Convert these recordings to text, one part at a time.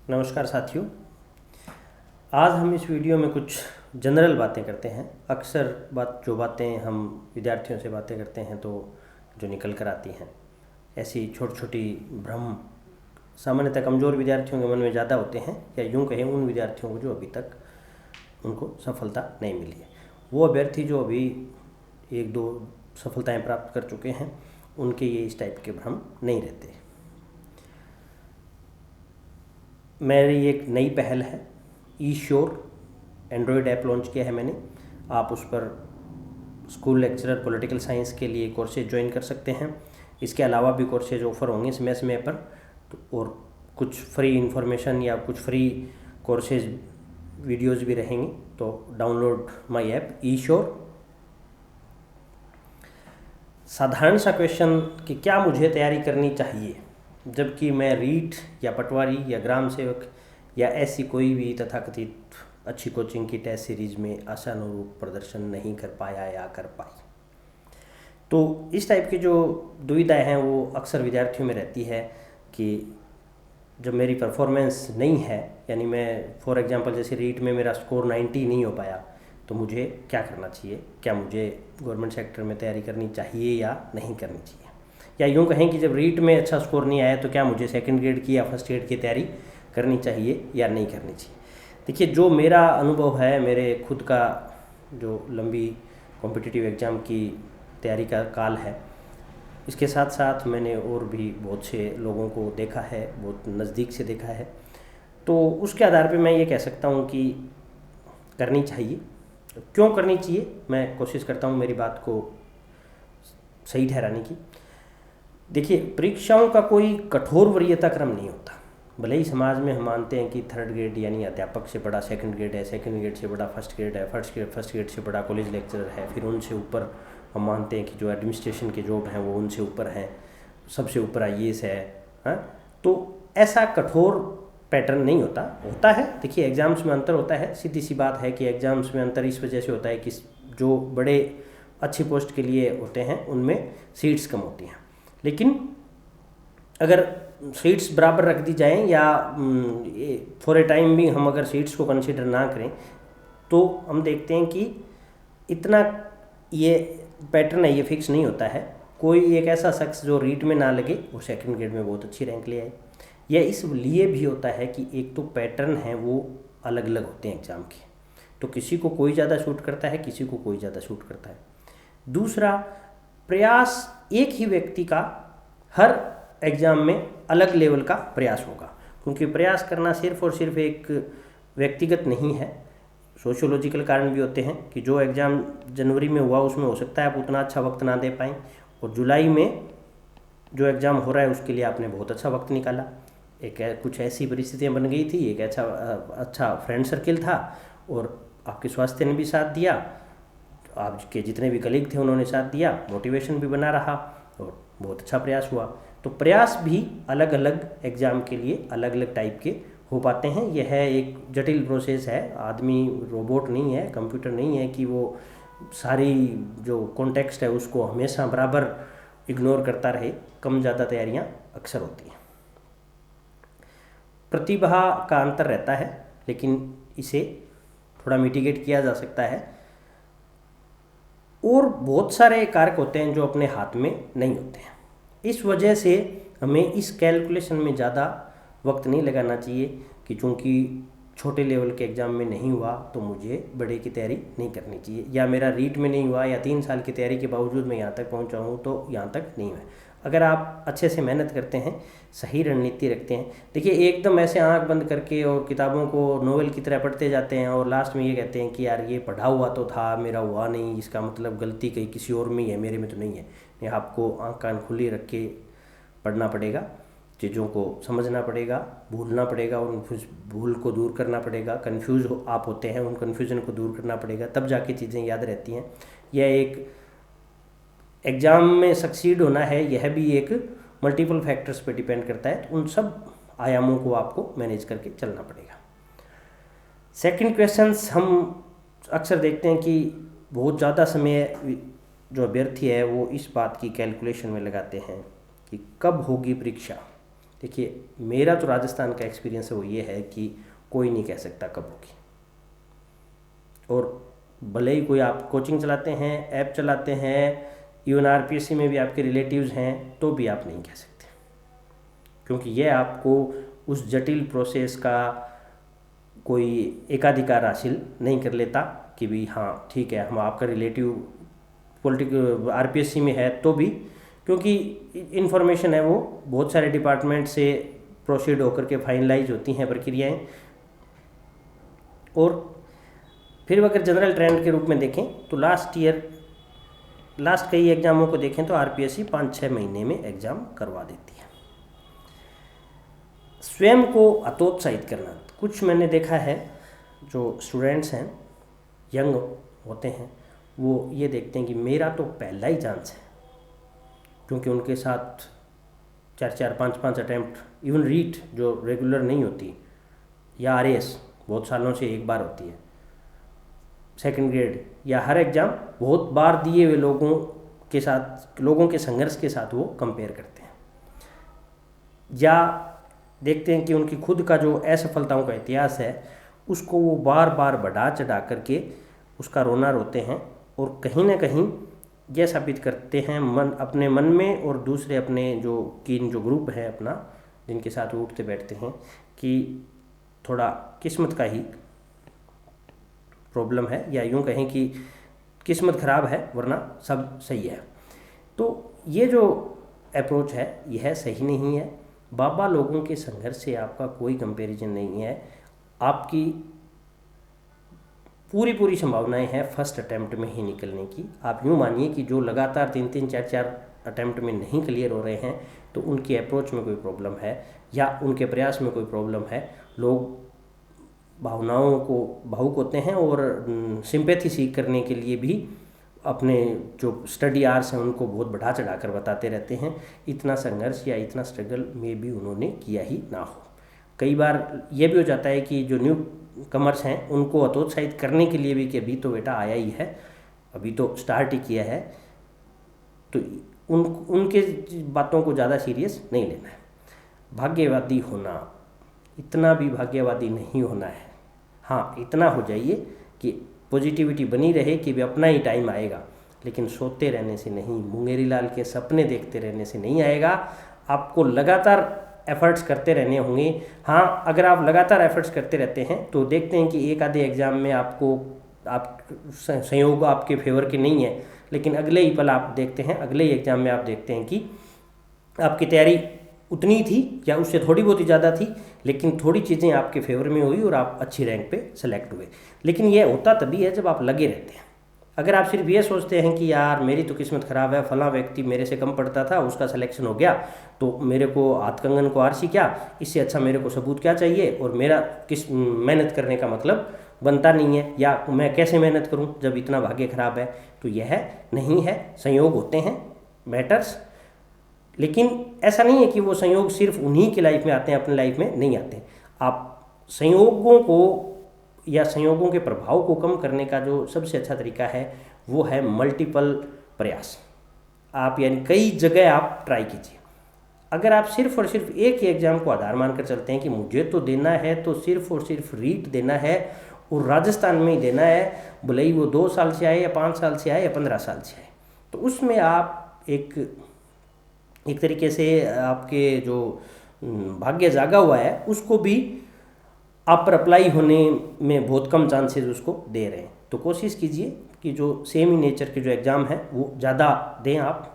नमस्कार साथियों। आज हम इस वीडियो में कुछ जनरल बातें करते हैं। अक्सर जो बातें हम विद्यार्थियों से बातें करते हैं तो जो निकल कर आती हैं, ऐसी छोटी छोटी भ्रम सामान्यतः कमज़ोर विद्यार्थियों के मन में ज़्यादा होते हैं, या यूँ कहें उन विद्यार्थियों को जो अभी तक उनको सफलता नहीं मिली है। वो अभ्यर्थी जो अभी एक दो सफलताएं प्राप्त कर चुके हैं, उनके ये इस टाइप के भ्रम नहीं रहते। मेरी एक नई पहल है, ई श्योर एंड्रॉयड ऐप लॉन्च किया है मैंने। आप उस पर स्कूल लेक्चरर पॉलिटिकल साइंस के लिए कोर्सेज ज्वाइन कर सकते हैं। इसके अलावा भी कोर्सेज ऑफ़र होंगे समय समय पर, और कुछ फ्री इन्फॉर्मेशन या कुछ फ्री कोर्सेज वीडियोज़ भी रहेंगे। तो download my app E sure. साधारण सा क्वेश्चन कि क्या मुझे तैयारी करनी चाहिए, जबकि मैं रीट या पटवारी या ग्राम सेवक या ऐसी कोई भी तथाकथित अच्छी कोचिंग की टेस्ट सीरीज़ में आशानुरूप प्रदर्शन नहीं कर पाया या कर पाई। तो इस टाइप की जो दुविधाएं हैं वो अक्सर विद्यार्थियों में रहती है कि जब मेरी परफॉर्मेंस नहीं है, यानी मैं फॉर एग्जांपल जैसे रीट में मेरा स्कोर 90 नहीं हो पाया, तो मुझे क्या करना चाहिए, क्या मुझे गवर्नमेंट सेक्टर में तैयारी करनी चाहिए या नहीं करनी चाहिए। या यूँ कहें कि जब रीट में अच्छा स्कोर नहीं आया तो क्या मुझे सेकंड ग्रेड की या फर्स्ट ग्रेड की तैयारी करनी चाहिए या नहीं करनी चाहिए। देखिए, जो मेरा अनुभव है, मेरे खुद का जो लंबी कॉम्पिटिटिव एग्ज़ाम की तैयारी का काल है, इसके साथ साथ मैंने और भी बहुत से लोगों को देखा है, बहुत नज़दीक से देखा है। तो उसके आधार पे मैं ये कह सकता हूँ कि करनी चाहिए। क्यों करनी चाहिए, मैं कोशिश करता हूँ मेरी बात को सही ठहराने की। देखिए, परीक्षाओं का कोई कठोर वरीयता क्रम नहीं होता। भले ही समाज में हम मानते हैं कि थर्ड ग्रेड यानी अध्यापक से बड़ा सेकंड ग्रेड है, सेकंड ग्रेड से बड़ा फर्स्ट ग्रेड है, फर्स्ट ग्रेड से बड़ा कॉलेज लेक्चरर है, फिर उनसे ऊपर हम मानते हैं कि जो एडमिनिस्ट्रेशन के जॉब हैं वो उनसे ऊपर हैं, सबसे ऊपर आईएएस है। हाँ, तो ऐसा कठोर पैटर्न नहीं होता है। देखिए, एग्ज़ाम्स में अंतर होता है, सीधी सी बात है कि एग्ज़ाम्स में अंतर इस वजह से होता है कि जो बड़े अच्छी पोस्ट के लिए होते हैं उनमें सीट्स कम होती हैं। लेकिन अगर सीट्स बराबर रख दी जाएं, या फॉर ए टाइम भी हम अगर सीट्स को कंसीडर ना करें, तो हम देखते हैं कि इतना ये पैटर्न है, ये फिक्स नहीं होता है। कोई एक ऐसा शख्स जो रीट में ना लगे वो सेकंड ग्रेड में बहुत अच्छी रैंक ले आए। यह इसलिए भी होता है कि एक तो पैटर्न है वो अलग अलग होते हैं एग्ज़ाम के, तो किसी को कोई ज़्यादा सूट करता है, किसी को कोई ज़्यादा सूट करता है। दूसरा, प्रयास एक ही व्यक्ति का हर एग्ज़ाम में अलग लेवल का प्रयास होगा, क्योंकि प्रयास करना सिर्फ और सिर्फ एक व्यक्तिगत नहीं है। सोशियोलॉजिकल कारण भी होते हैं कि जो एग्ज़ाम जनवरी में हुआ उसमें हो सकता है आप उतना अच्छा वक्त ना दे पाएँ, और जुलाई में जो एग्ज़ाम हो रहा है उसके लिए आपने बहुत अच्छा वक्त निकाला। कुछ ऐसी परिस्थितियाँ बन गई थी, एक अच्छा फ्रेंड सर्किल था, और आपके स्वास्थ्य ने भी साथ दिया, आपके जितने भी कलीग थे उन्होंने साथ दिया, मोटिवेशन भी बना रहा और बहुत अच्छा प्रयास हुआ। तो प्रयास भी अलग अलग एग्ज़ाम के लिए अलग अलग टाइप के हो पाते हैं। यह एक जटिल प्रोसेस है। आदमी रोबोट नहीं है, कंप्यूटर नहीं है कि वो सारी जो कॉन्टेक्स्ट है उसको हमेशा बराबर इग्नोर करता रहे। कम ज़्यादा तैयारियां अक्सर होती हैं। प्रतिभा का अंतर रहता है, लेकिन इसे थोड़ा मिटिगेट किया जा सकता है। और बहुत सारे कारक होते हैं जो अपने हाथ में नहीं होते हैं। इस वजह से हमें इस कैलकुलेशन में ज़्यादा वक्त नहीं लगाना चाहिए कि चूँकि छोटे लेवल के एग्ज़ाम में नहीं हुआ तो मुझे बड़े की तैयारी नहीं करनी चाहिए, या मेरा रीट में नहीं हुआ या 3 साल की तैयारी के बावजूद मैं यहाँ तक पहुँचा हूँ तो यहाँ तक नहीं हुआ। अगर आप अच्छे से मेहनत करते हैं, सही रणनीति रखते हैं, देखिए एकदम ऐसे आंख बंद करके और किताबों को नोवेल की तरह पढ़ते जाते हैं और लास्ट में ये कहते हैं कि यार ये पढ़ा हुआ तो था, मेरा हुआ नहीं, इसका मतलब गलती कहीं किसी और में ही है, मेरे में तो नहीं है। नहीं, आपको आँख कान खुली रख के पढ़ना पड़ेगा, चीज़ों को समझना पड़ेगा, भूलना पड़ेगा और उन भूल को दूर करना पड़ेगा। कन्फ्यूज़ आप होते हैं, उन कन्फ्यूज़न को दूर करना पड़ेगा, तब जाके चीज़ें याद रहती हैं। यह एक एग्ज़ाम में सक्सीड होना है, यह भी एक मल्टीपल फैक्टर्स पे डिपेंड करता है। तो उन सब आयामों को आपको मैनेज करके चलना पड़ेगा। सेकंड क्वेश्चंस हम अक्सर देखते हैं कि बहुत ज़्यादा समय जो अभ्यर्थी है वो इस बात की कैलकुलेशन में लगाते हैं कि कब होगी परीक्षा, देखिए, मेरा जो राजस्थान का एक्सपीरियंस है वो ये है कि कोई नहीं कह सकता कब होगी। और भले ही कोई आप कोचिंग चलाते हैं, ऐप चलाते हैं, इवन आरपीएससी में भी आपके रिलेटिव्स हैं, तो भी आप नहीं कह सकते, क्योंकि ये आपको उस जटिल प्रोसेस का कोई एकाधिकार हासिल नहीं कर लेता कि भी हाँ ठीक है हम आपका रिलेटिव पॉलिटिक आरपीएससी में है तो भी, क्योंकि इन्फॉर्मेशन है वो बहुत सारे डिपार्टमेंट से प्रोसीड होकर के फाइनलाइज होती हैं प्रक्रियाएं। और फिर अगर जनरल ट्रेंड के रूप में देखें तो लास्ट कई एग्जामों को देखें तो आरपीएससी 5-6 महीने में एग्ज़ाम करवा देती है। स्वयं को हतोत्साहित करना, कुछ मैंने देखा है जो स्टूडेंट्स हैं, यंग होते हैं, वो ये देखते हैं कि मेरा तो पहला ही चांस है, क्योंकि उनके साथ 4-4, 5-5 अटैम्प्ट, इवन रीट जो रेगुलर नहीं होती, या आरएएस बहुत सालों से एक बार होती है, सेकंड ग्रेड, या हर एग्ज़ाम बहुत बार दिए हुए लोगों के संघर्ष के साथ वो कंपेयर करते हैं, या देखते हैं कि उनकी खुद का जो असफलताओं का इतिहास है उसको वो बार बार बढ़ा चढ़ा करके उसका रोना रोते हैं, और कहीं ना कहीं यह साबित करते हैं अपने मन में और दूसरे अपने जो ग्रुप है अपना जिनके साथ वो उठते बैठते हैं कि थोड़ा किस्मत का ही प्रॉब्लम है, या यूँ कहें कि किस्मत ख़राब है वरना सब सही है। तो ये जो अप्रोच है यह सही नहीं है। बाबा लोगों के संघर्ष से आपका कोई कंपैरिजन नहीं है। आपकी पूरी संभावनाएं हैं फर्स्ट अटैम्प्ट में ही निकलने की। आप यूँ मानिए कि जो लगातार 3-3, 4-4 अटैम्प्ट में नहीं क्लियर हो रहे हैं तो उनकी अप्रोच में कोई प्रॉब्लम है या उनके प्रयास में कोई प्रॉब्लम है। लोग भावनाओं को भावुक होते हैं और सिंपैथी सीख करने के लिए भी अपने जो स्टडी आवर्स हैं उनको बहुत बढ़ा चढ़ा कर बताते रहते हैं। इतना संघर्ष या इतना स्ट्रगल में भी उन्होंने किया ही ना हो। कई बार ये भी हो जाता है कि जो न्यू कमर्स हैं उनको हतोत्साहित करने के लिए भी कि अभी तो बेटा आया ही है, अभी तो स्टार्ट ही किया है, तो उनके बातों को ज़्यादा सीरियस नहीं लेना है। भाग्यवादी होना, इतना भी भाग्यवादी नहीं होना है। हाँ, इतना हो जाइए कि पॉजिटिविटी बनी रहे कि भी अपना ही टाइम आएगा, लेकिन सोते रहने से नहीं, मुंगेरी लाल के सपने देखते रहने से नहीं आएगा। आपको लगातार एफर्ट्स करते रहने होंगे। हाँ, अगर आप लगातार एफर्ट्स करते रहते हैं तो देखते हैं कि एक आधे एग्ज़ाम में आप संयोग आपके फेवर के नहीं है, लेकिन अगले ही पल आप देखते हैं, अगले ही एग्ज़ाम में आप देखते हैं कि आपकी तैयारी उतनी थी या उससे थोड़ी बहुत ही ज़्यादा थी, लेकिन थोड़ी चीज़ें आपके फेवर में हुई और आप अच्छी रैंक पे सेलेक्ट हुए। लेकिन यह होता तभी है जब आप लगे रहते हैं। अगर आप सिर्फ ये सोचते हैं कि यार मेरी तो किस्मत ख़राब है, फला व्यक्ति मेरे से कम पढ़ता था उसका सिलेक्शन हो गया तो मेरे को हाथ कंगन को आरसी क्या, इससे अच्छा मेरे को सबूत क्या चाहिए, और मेरा किस मेहनत करने का मतलब बनता नहीं है, या मैं कैसे मेहनत करूं जब इतना भाग्य ख़राब है, तो यह नहीं है। संयोग होते हैं, मैटर्स, लेकिन ऐसा नहीं है कि वो संयोग सिर्फ उन्हीं की लाइफ में आते हैं, अपने लाइफ में नहीं आते। आप संयोगों को या संयोगों के प्रभाव को कम करने का जो सबसे अच्छा तरीका है वो है मल्टीपल प्रयास। आप यानी कई जगह आप ट्राई कीजिए। अगर आप सिर्फ और सिर्फ एक ही एग्ज़ाम को आधार मानकर चलते हैं कि मुझे तो देना है तो सिर्फ और सिर्फ रीट देना है और राजस्थान में ही देना है, भले ही वो 2 साल से आए या 5 साल से आए या 15 साल से आए, तो उसमें आप एक तरीके से आपके जो भाग्य जागा हुआ है उसको भी आप पर अप्लाई होने में बहुत कम चांसेस उसको दे रहे हैं। तो कोशिश कीजिए कि जो सेम ही नेचर के जो एग्ज़ाम है वो ज़्यादा दें आप।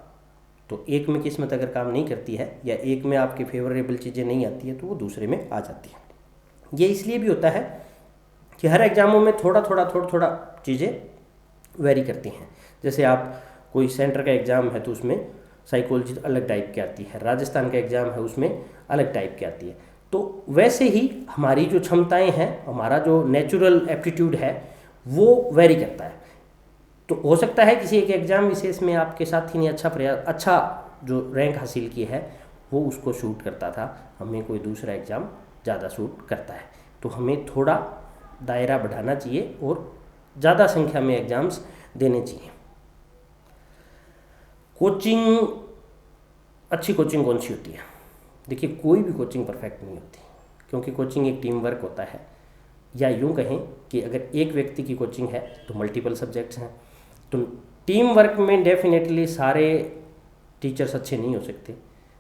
तो एक में किस्मत अगर काम नहीं करती है या एक में आपके फेवरेबल चीज़ें नहीं आती है तो वो दूसरे में आ जाती है। ये इसलिए भी होता है कि हर एग्ज़ामों में थोड़ा थोड़ा चीज़ें वेरी करती हैं। जैसे आप कोई सेंटर का एग्ज़ाम है तो उसमें साइकोलॉजी अलग टाइप की आती है, राजस्थान का एग्ज़ाम है उसमें अलग टाइप की आती है। तो वैसे ही हमारी जो क्षमताएं हैं, हमारा जो नेचुरल एप्टीट्यूड है वो वेरी करता है। तो हो सकता है किसी एक एग्ज़ाम विशेष में आपके साथी ने अच्छा जो रैंक हासिल की है वो उसको शूट करता था, हमें कोई दूसरा एग्ज़ाम ज़्यादा शूट करता है। तो हमें थोड़ा दायरा बढ़ाना चाहिए और ज़्यादा संख्या में एग्ज़ाम्स देने चाहिए। कोचिंग, अच्छी कोचिंग कौन सी होती है? देखिए कोई भी कोचिंग परफेक्ट नहीं होती, क्योंकि कोचिंग एक टीम वर्क होता है, या यूँ कहें कि अगर एक व्यक्ति की कोचिंग है तो मल्टीपल सब्जेक्ट्स हैं, तो टीम वर्क में डेफिनेटली सारे टीचर्स अच्छे नहीं हो सकते,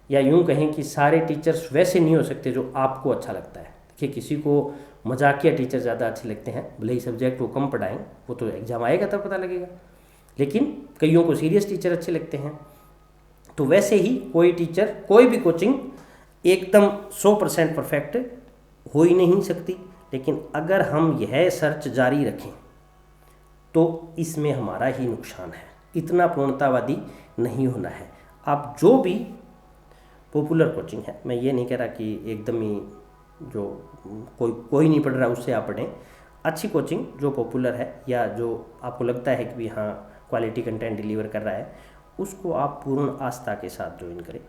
या यूँ कहें कि सारे टीचर्स वैसे नहीं हो सकते जो आपको अच्छा लगता है। देखिए किसी को मजाकिया टीचर ज़्यादा अच्छे लगते हैं, भले ही सब्जेक्ट वो कम पढ़ाएं, वो तो एग्ज़ाम आएगा तब पता लगेगा, लेकिन कईयों को सीरियस टीचर अच्छे लगते हैं। तो वैसे ही कोई टीचर, कोई भी कोचिंग एकदम 100% परफेक्ट हो ही नहीं सकती, लेकिन अगर हम यह सर्च जारी रखें तो इसमें हमारा ही नुकसान है, इतना पूर्णतावादी नहीं होना है। आप जो भी पॉपुलर कोचिंग है, मैं ये नहीं कह रहा कि एकदम ही जो कोई नहीं पढ़ रहा उससे आप पढ़ें, अच्छी कोचिंग जो पॉपुलर है या जो आपको लगता है कि भी हाँ क्वालिटी कंटेंट डिलीवर कर रहा है, उसको आप पूर्ण आस्था के साथ ज्वाइन करें।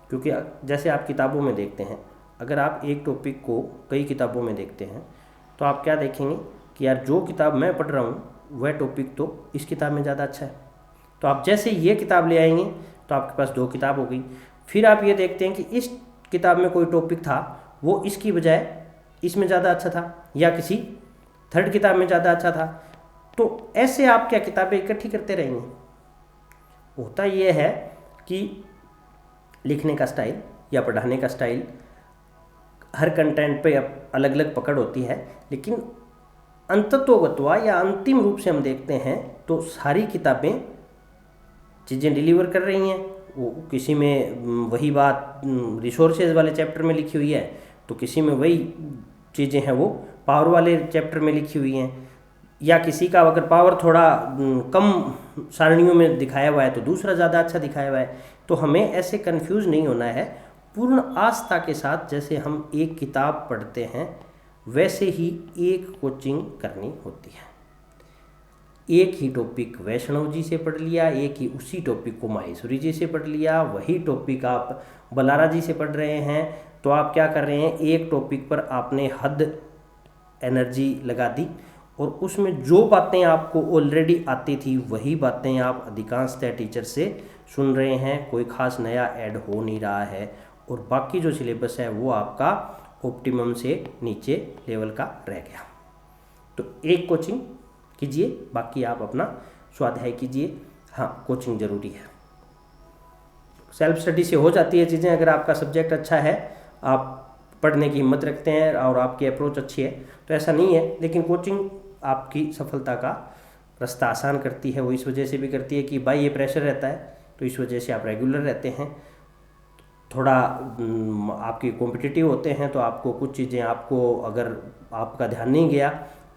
क्योंकि जैसे आप किताबों में देखते हैं, अगर आप एक टॉपिक को कई किताबों में देखते हैं तो आप क्या देखेंगे कि यार जो किताब मैं पढ़ रहा हूँ वह टॉपिक तो इस किताब में ज़्यादा अच्छा है, तो आप जैसे ये किताब ले आएंगे तो आपके पास 2 किताब हो गई। फिर आप ये देखते हैं कि इस किताब में कोई टॉपिक था वो इसकी बजाय इसमें ज़्यादा अच्छा था, या किसी थर्ड किताब में ज़्यादा अच्छा था, तो ऐसे आप क्या किताबें इकट्ठी करते रहेंगे। होता ये है कि लिखने का स्टाइल या पढ़ाने का स्टाइल, हर कंटेंट पे अलग अलग पकड़ होती है, लेकिन अंततोगत्वा या अंतिम रूप से हम देखते हैं तो सारी किताबें चीज़ें डिलीवर कर रही हैं। वो किसी में वही बात रिसोर्सेज वाले चैप्टर में लिखी हुई है, तो किसी में वही चीज़ें हैं वो पावर वाले चैप्टर में लिखी हुई हैं, या किसी का अगर पावर थोड़ा कम सारणियों में दिखाया हुआ है तो दूसरा ज़्यादा अच्छा दिखाया हुआ है। तो हमें ऐसे कंफ्यूज नहीं होना है, पूर्ण आस्था के साथ जैसे हम एक किताब पढ़ते हैं वैसे ही एक कोचिंग करनी होती है। एक ही टॉपिक वैष्णव जी से पढ़ लिया, एक ही उसी टॉपिक को माहेश्वरी जी से पढ़ लिया, वही टॉपिक आप बलारा जी से पढ़ रहे हैं, तो आप क्या कर रहे हैं, एक टॉपिक पर आपने हद एनर्जी लगा दी और उसमें जो बातें आपको ऑलरेडी आती थी वही बातें आप अधिकांशतः टीचर से सुन रहे हैं, कोई खास नया ऐड हो नहीं रहा है, और बाकी जो सिलेबस है वो आपका ऑप्टिमम से नीचे लेवल का रह गया। तो एक कोचिंग कीजिए, बाकी आप अपना स्वाध्याय कीजिए। हाँ, कोचिंग ज़रूरी है, सेल्फ स्टडी से हो जाती है चीज़ें। अगर आपका सब्जेक्ट अच्छा है, आप पढ़ने की हिम्मत रखते हैं और आपकी अप्रोच अच्छी है तो ऐसा नहीं है, लेकिन कोचिंग आपकी सफलता का रास्ता आसान करती है। वो इस वजह से भी करती है कि भाई ये प्रेशर रहता है, तो इस वजह से आप रेगुलर रहते हैं, थोड़ा आपकी कॉम्पिटिटिव होते हैं, तो आपको कुछ चीज़ें, आपको अगर आपका ध्यान नहीं गया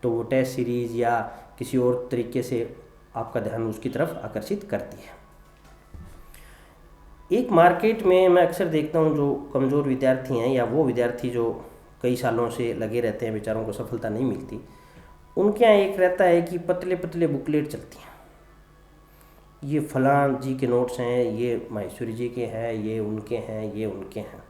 तो वो टेस्ट सीरीज़ या किसी और तरीके से आपका ध्यान उसकी तरफ आकर्षित करती है। एक मार्केट में मैं अक्सर देखता हूँ जो कमज़ोर विद्यार्थी हैं या वो विद्यार्थी जो कई सालों से लगे रहते हैं, बेचारों को सफलता नहीं मिलती, उनके यहाँ एक रहता है कि पतले पतले बुकलेट चलती हैं, ये फलां जी के नोट्स हैं, ये माहेश्वरी जी के हैं, ये उनके हैं, ये उनके हैं,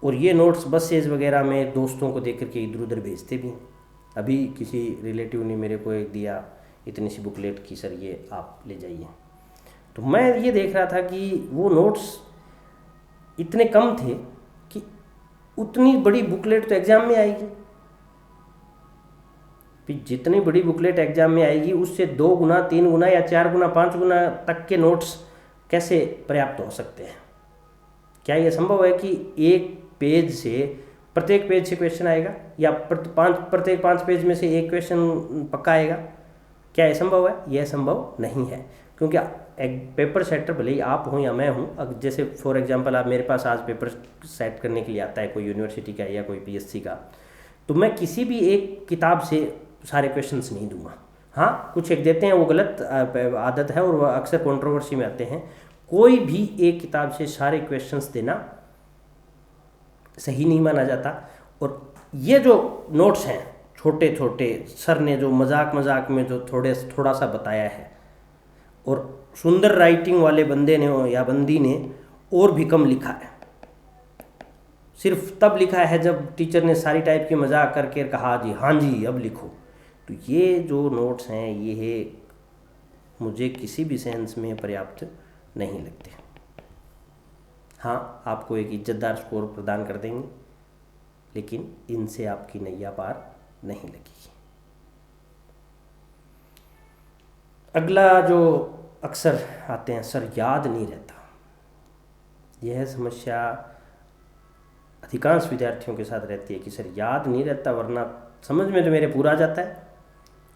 और ये नोट्स बसेज वगैरह में दोस्तों को देख करके इधर उधर भेजते भी हैं। अभी किसी रिलेटिव ने मेरे को एक दिया इतनी सी बुकलेट की, सर ये आप ले जाइए। तो मैं ये देख रहा था कि वो नोट्स इतने कम थे कि उतनी बड़ी बुकलेट तो एग्ज़ाम में आएगी, फिर जितनी बड़ी बुकलेट एग्ज़ाम में आएगी उससे 2 गुना 3 गुना या 4 गुना 5 गुना तक के नोट्स कैसे पर्याप्त हो सकते हैं। क्या ये संभव है कि एक पेज से, प्रत्येक पेज से क्वेश्चन आएगा, या प्रत्येक 5 पेज में से एक क्वेश्चन पक्का आएगा? क्या ये संभव है? यह संभव नहीं है, क्योंकि एक पेपर सेटर भले ही आप हों या मैं हूं, जैसे फॉर एग्जांपल आप मेरे पास आज पेपर सेट करने के लिए आता है कोई यूनिवर्सिटी का या कोई पीएससी का, तो मैं किसी भी एक किताब से सारे क्वेश्चंस नहीं दूंगा। हाँ, कुछ एक देते हैं, वो गलत आदत है और वह अक्सर कंट्रोवर्सी में आते हैं। कोई भी एक किताब से सारे क्वेश्चंस देना सही नहीं माना जाता। और ये जो नोट्स हैं छोटे छोटे, सर ने जो मजाक मजाक में जो थोड़ा सा बताया है, और सुंदर राइटिंग वाले बंदे ने या बंदी ने और भी कम लिखा है, सिर्फ तब लिखा है जब टीचर ने सारी टाइप की मजाक करके कहा जी हाँ जी अब लिखो। तो ये जो नोट्स हैं ये मुझे किसी भी सेंस में पर्याप्त नहीं लगते। हाँ, आपको एक इज्जतदार स्कोर प्रदान कर देंगे, लेकिन इनसे आपकी नैया पार नहीं लगेगी। अगला जो अक्सर आते हैं, सर याद नहीं रहता। यह समस्या अधिकांश विद्यार्थियों के साथ रहती है कि सर याद नहीं रहता, वरना समझ में तो मेरे पूरा आ जाता है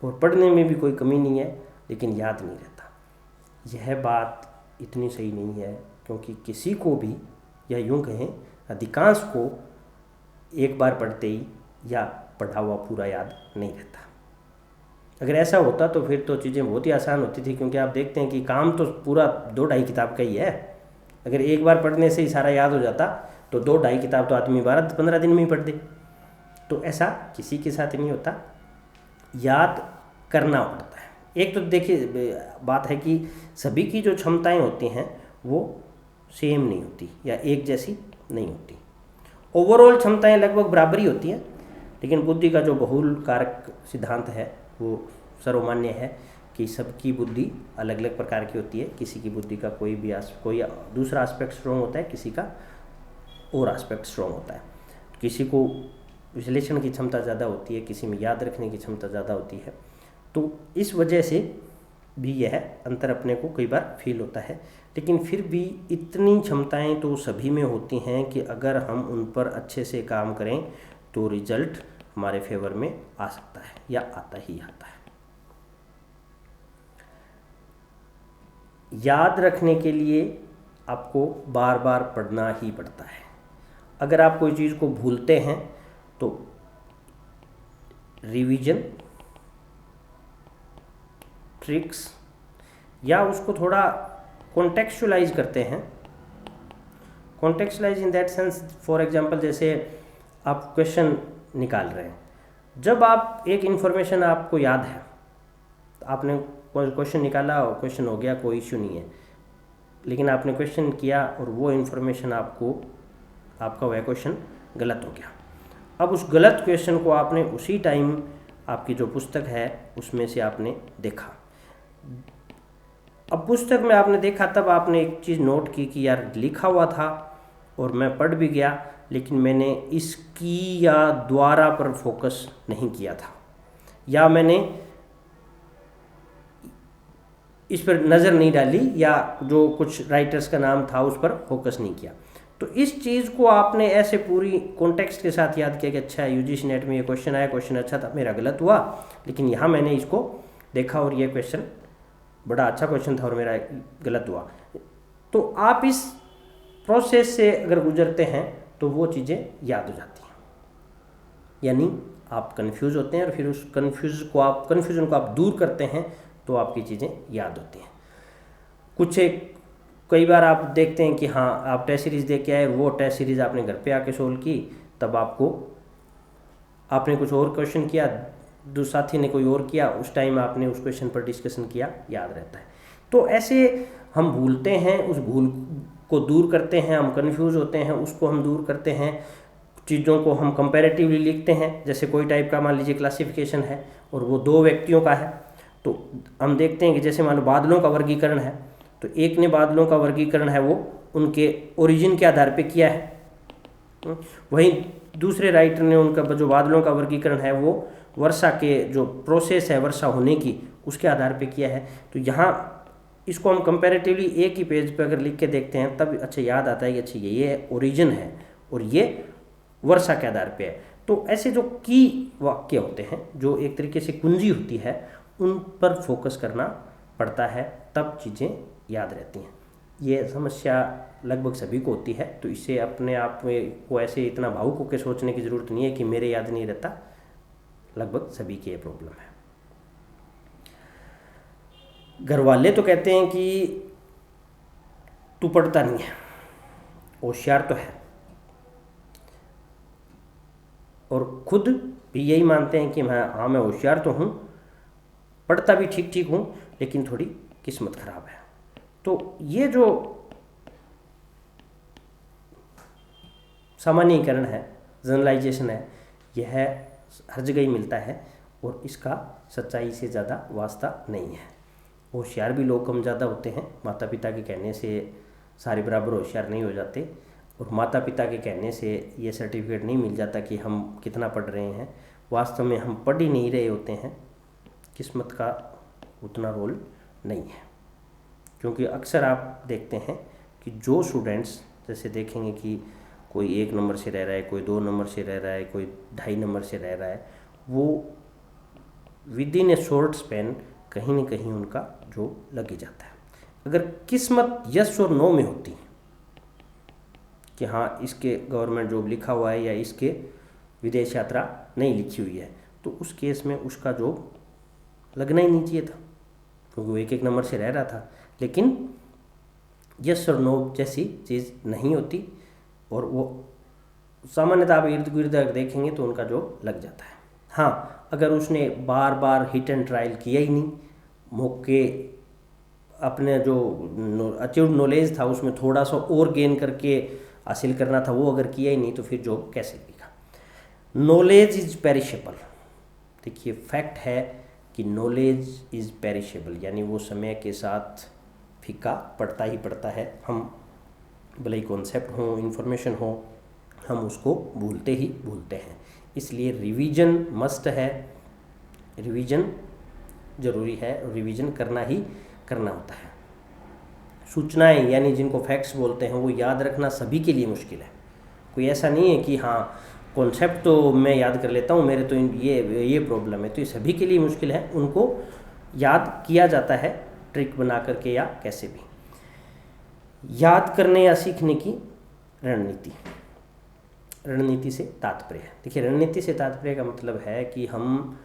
और पढ़ने में भी कोई कमी नहीं है, लेकिन याद नहीं रहता। यह बात इतनी सही नहीं है, क्योंकि किसी को भी, या यूँ कहें अधिकांश को, एक बार पढ़ते ही या पढ़ा हुआ पूरा याद नहीं रहता। अगर ऐसा होता तो फिर तो चीज़ें बहुत ही आसान होती थी, क्योंकि आप देखते हैं कि काम तो पूरा 2-2.5 किताब का ही है। अगर एक बार पढ़ने से ही सारा याद हो जाता तो 2-2.5 किताब तो आदमी 12-15 दिन में ही पढ़ दे। तो ऐसा किसी के साथ नहीं होता, याद करना पड़ता है। एक तो देखिए बात है कि सभी की जो क्षमताएं होती हैं वो सेम नहीं होती या एक जैसी नहीं होती। ओवरऑल क्षमताएं लगभग बराबर ही होती हैं, लेकिन बुद्धि का जो बहुल कारक सिद्धांत है वो सर्वमान्य है कि सबकी बुद्धि अलग अलग प्रकार की होती है। किसी की बुद्धि का कोई दूसरा एस्पेक्ट स्ट्रॉन्ग होता है, किसी का और एस्पेक्ट स्ट्रॉन्ग होता है। किसी को विश्लेषण की क्षमता ज़्यादा होती है, किसी में याद रखने की क्षमता ज़्यादा होती है। तो इस वजह से भी यह अंतर अपने को कई बार फील होता है, लेकिन फिर भी इतनी क्षमताएं तो सभी में होती हैं कि अगर हम उन पर अच्छे से काम करें तो रिजल्ट हमारे फेवर में आ सकता है या आता ही आता है। याद रखने के लिए आपको बार बार पढ़ना ही पड़ता है। अगर आप कोई चीज़ को भूलते हैं तो रिवीजन, ट्रिक्स, या उसको थोड़ा कॉन्टेक्चुअलाइज करते हैं। Contextualise in that sense, for example जैसे आप क्वेश्चन निकाल रहे हैं, जब आप एक इन्फॉर्मेशन आपको याद है, तो आपने क्वेश्चन निकाला और क्वेश्चन हो गया, कोई इश्यू नहीं है, लेकिन आपने क्वेश्चन किया और वो इन्फॉर्मेशन आपका वह क्वेश्चन गलत हो गया। अब उस गलत क्वेश्चन को आपने उसी टाइम आपकी जो पुस्तक है उसमें से आपने देखा। अब पुस्तक में आपने देखा, तब आपने एक चीज़ नोट की कि यार लिखा हुआ था और मैं पढ़ भी गया, लेकिन मैंने इसकी या द्वारा पर फोकस नहीं किया था, या मैंने इस पर नज़र नहीं डाली, या जो कुछ राइटर्स का नाम था उस पर फोकस नहीं किया। तो इस चीज़ को आपने ऐसे पूरी कॉन्टेक्स्ट के साथ याद किया कि अच्छा यूजीसी नेट में ये क्वेश्चन आया, क्वेश्चन अच्छा था, मेरा गलत हुआ, लेकिन यहाँ मैंने इसको देखा और ये क्वेश्चन बड़ा अच्छा क्वेश्चन था और मेरा गलत हुआ। तो आप इस प्रोसेस से अगर गुजरते हैं तो वो चीज़ें याद हो जाती हैं। यानी आप कंफ्यूज होते हैं और फिर उस कन्फ्यूजन को आप दूर करते हैं तो आपकी चीज़ें याद होती हैं। कई बार आप देखते हैं कि हाँ, आप टेस्ट सीरीज़ देख के आए, वो टेस्ट सीरीज़ आपने घर पे आके सोल्व की, तब आपने कुछ और क्वेश्चन किया, दूसरे साथी ने कोई और किया, उस टाइम आपने उस क्वेश्चन पर डिस्कशन किया, याद रहता है। तो ऐसे हम भूलते हैं, उस भूल को दूर करते हैं, हम कंफ्यूज होते हैं, उसको हम दूर करते हैं। चीज़ों को हम कंपैरेटिवली लिखते हैं। जैसे कोई टाइप का मान लीजिए क्लासिफिकेशन है और वो 2 व्यक्तियों का है, तो हम देखते हैं कि जैसे मान लो बादलों का वर्गीकरण है, तो एक ने बादलों का वर्गीकरण है वो उनके ओरिजिन के आधार पे किया है, वहीं दूसरे राइटर ने उनका जो बादलों का वर्गीकरण है वो वर्षा के जो प्रोसेस है वर्षा होने की उसके आधार पे किया है। तो यहाँ इसको हम कंपैरेटिवली एक ही पेज पे अगर लिख के देखते हैं तब अच्छा याद आता है कि अच्छा ये ओरिजिन है और ये वर्षा के आधार पे है। तो ऐसे जो की वाक्य होते हैं, जो एक तरीके से कुंजी होती है, उन पर फोकस करना पड़ता है, तब चीज़ें याद रहती हैं। ये समस्या लगभग सभी को होती है, तो इसे अपने आप को ऐसे इतना भावुक होकर सोचने की ज़रूरत नहीं है कि मेरे याद नहीं रहता। लगभग सभी की ये प्रॉब्लम है। घर वाले तो कहते हैं कि तू पढ़ता नहीं है, होशियार तो है, और खुद भी यही मानते हैं कि मैं होशियार तो हूँ, पढ़ता भी ठीक ठीक हूँ, लेकिन थोड़ी किस्मत खराब है। तो ये जो सामान्यीकरण है, जनरलाइजेशन है, यह हर जगह ही मिलता है और इसका सच्चाई से ज़्यादा वास्ता नहीं है। होशियार भी लोग कम ज़्यादा होते हैं। माता पिता के कहने से सारे बराबर होशियार नहीं हो जाते, और माता पिता के कहने से ये सर्टिफिकेट नहीं मिल जाता कि हम कितना पढ़ रहे हैं। वास्तव में हम पढ़ ही नहीं रहे होते हैं। किस्मत का उतना रोल नहीं है, क्योंकि अक्सर आप देखते हैं कि जो स्टूडेंट्स, जैसे देखेंगे कि कोई 1 नंबर से रह रहा है, कोई 2 नंबर से रह रहा है, कोई 2.5 नंबर से रह रहा है, वो with in A short Spain कहीं ना कहीं उनका जॉब लग ही जाता है। अगर किस्मत यस और नो में होती कि हाँ इसके गवर्नमेंट जॉब लिखा हुआ है या इसके विदेश यात्रा नहीं लिखी हुई है, तो उस केस में उसका जॉब लगना ही नहीं चाहिए था, क्योंकि वो 1 नंबर से रह रहा था। लेकिन यस और नो जैसी चीज़ नहीं होती, और वो सामान्यतः आप इर्द गिर्द अगर देखेंगे तो उनका जॉब लग जाता है। हाँ, अगर उसने बार बार हिट एंड ट्रायल किया ही नहीं, मौके अपने जो अचीव्ड नॉलेज था उसमें थोड़ा सा और गेन करके हासिल करना था, वो अगर किया ही नहीं, तो फिर जॉब कैसे लगेगा। Knowledge is perishable. देखिए, फैक्ट है कि नॉलेज इज़ पेरिशेबल, यानी वो समय के साथ फीका पड़ता ही पड़ता है। हम भले ही कॉन्सेप्ट हो, इन्फॉर्मेशन हो, हम उसको भूलते ही भूलते हैं। इसलिए रिवीजन मस्ट है, रिवीजन ज़रूरी है, और रिवीजन करना ही करना होता है। सूचनाएं यानी जिनको फैक्ट्स बोलते हैं, वो याद रखना सभी के लिए मुश्किल है। कोई ऐसा नहीं है कि हाँ कॉन्सेप्ट तो मैं याद कर लेता हूँ, मेरे तो ये प्रॉब्लम है, तो ये सभी के लिए मुश्किल है। उनको याद किया जाता है ट्रिक बना करके या कैसे भी। याद करने या सीखने की रणनीति, रणनीति से तात्पर्य है। देखिए, रणनीति से तात्पर्य का मतलब है कि हम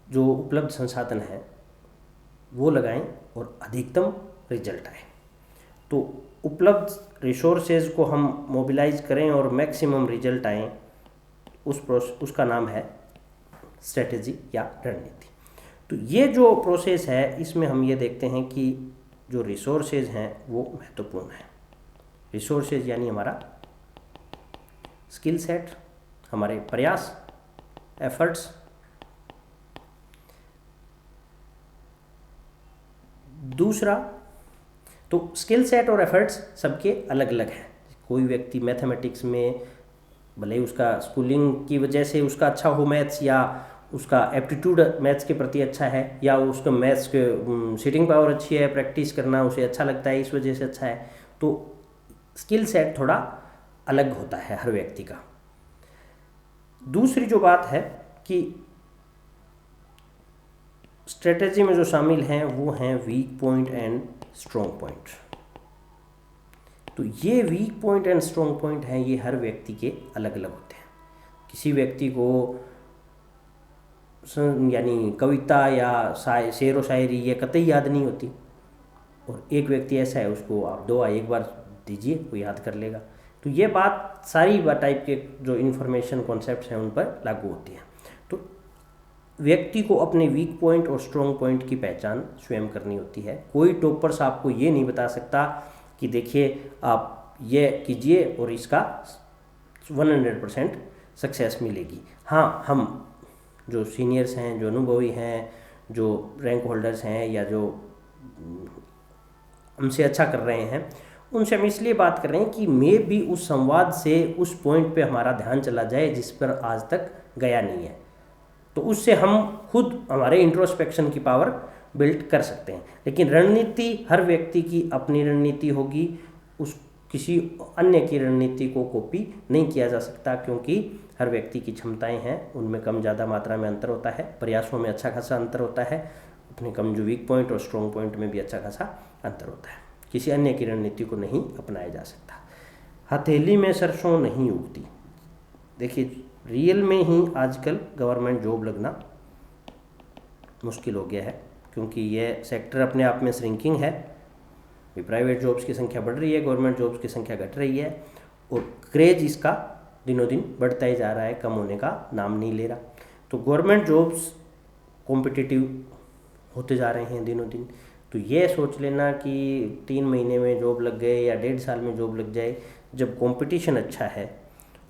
जो उपलब्ध संसाधन है वो लगाएं और अधिकतम रिजल्ट आए। तो उपलब्ध रिसोर्सेज को हम मोबिलाइज करें और मैक्सिमम रिजल्ट आए, उसका नाम है स्ट्रेटेजी या रणनीति। तो ये जो प्रोसेस है, इसमें हम ये देखते हैं कि जो रिसोर्सेज हैं वो महत्वपूर्ण है। रिसोर्सेज यानी हमारा स्किल सेट, हमारे प्रयास, एफर्ट्स। दूसरा, तो स्किल सेट और एफर्ट्स सबके अलग अलग हैं। कोई व्यक्ति मैथमेटिक्स में भले ही उसका स्कूलिंग की वजह से उसका अच्छा हो मैथ्स, या उसका एप्टीट्यूड मैथ्स के प्रति अच्छा है, या उसका मैथ्स के सिटिंग पावर अच्छी है, प्रैक्टिस करना उसे अच्छा लगता है, इस वजह से अच्छा है। तो स्किल सेट थोड़ा अलग होता है हर व्यक्ति का। दूसरी जो बात है कि स्ट्रेटेजी में जो शामिल हैं वो हैं weak point and strong point. तो ये weak point and strong point हैं, ये हर व्यक्ति के अलग अलग होते हैं। किसी व्यक्ति को यानी कविता या शेर व शायरी ये कतई याद नहीं होती, और एक व्यक्ति ऐसा है उसको आप दो एक बार दीजिए वो याद कर लेगा। तो ये बात सारी टाइप के जो इन्फॉर्मेशन कॉन्सेप्ट्स हैं उन पर लागू होती है। तो व्यक्ति को अपने वीक पॉइंट और स्ट्रॉन्ग पॉइंट की पहचान स्वयं करनी होती है। कोई टॉपर्स आपको ये नहीं बता सकता कि देखिए आप ये कीजिए और इसका 100% सक्सेस मिलेगी। हाँ, हम जो सीनियर्स हैं, जो अनुभवी हैं, जो रैंक होल्डर्स हैं, या जो हमसे अच्छा कर रहे हैं, उनसे हम इसलिए बात कर रहे हैं कि मे भी उस संवाद से उस पॉइंट पे हमारा ध्यान चला जाए जिस पर आज तक गया नहीं है। तो उससे हम खुद हमारे इंट्रोस्पेक्शन की पावर बिल्ड कर सकते हैं। लेकिन रणनीति, हर व्यक्ति की अपनी रणनीति होगी, उस किसी अन्य की रणनीति को कॉपी नहीं किया जा सकता, क्योंकि हर व्यक्ति की क्षमताएं हैं, उनमें कम ज़्यादा मात्रा में अंतर होता है, प्रयासों में अच्छा खासा अंतर होता है, अपने कम जो वीक पॉइंट और स्ट्रॉन्ग पॉइंट में भी अच्छा खासा अंतर होता है। किसी अन्य की रणनीति को नहीं अपनाया जा सकता। हथेली में सरसों नहीं उगती। देखिए, रियल में ही आजकल गवर्नमेंट जॉब लगना मुश्किल हो गया है, क्योंकि ये सेक्टर अपने आप में श्रिंकिंग है। प्राइवेट जॉब्स की संख्या बढ़ रही है, गवर्नमेंट जॉब्स की संख्या घट रही है, और क्रेज इसका दिनों दिन बढ़ता ही जा रहा है, कम होने का नाम नहीं ले रहा। तो गवर्नमेंट जॉब्स कॉम्पिटिटिव होते जा रहे हैं दिनों दिन। तो ये सोच लेना कि 3 महीने में जॉब लग गए या 1.5 साल में जॉब लग जाए, जब कंपटीशन अच्छा है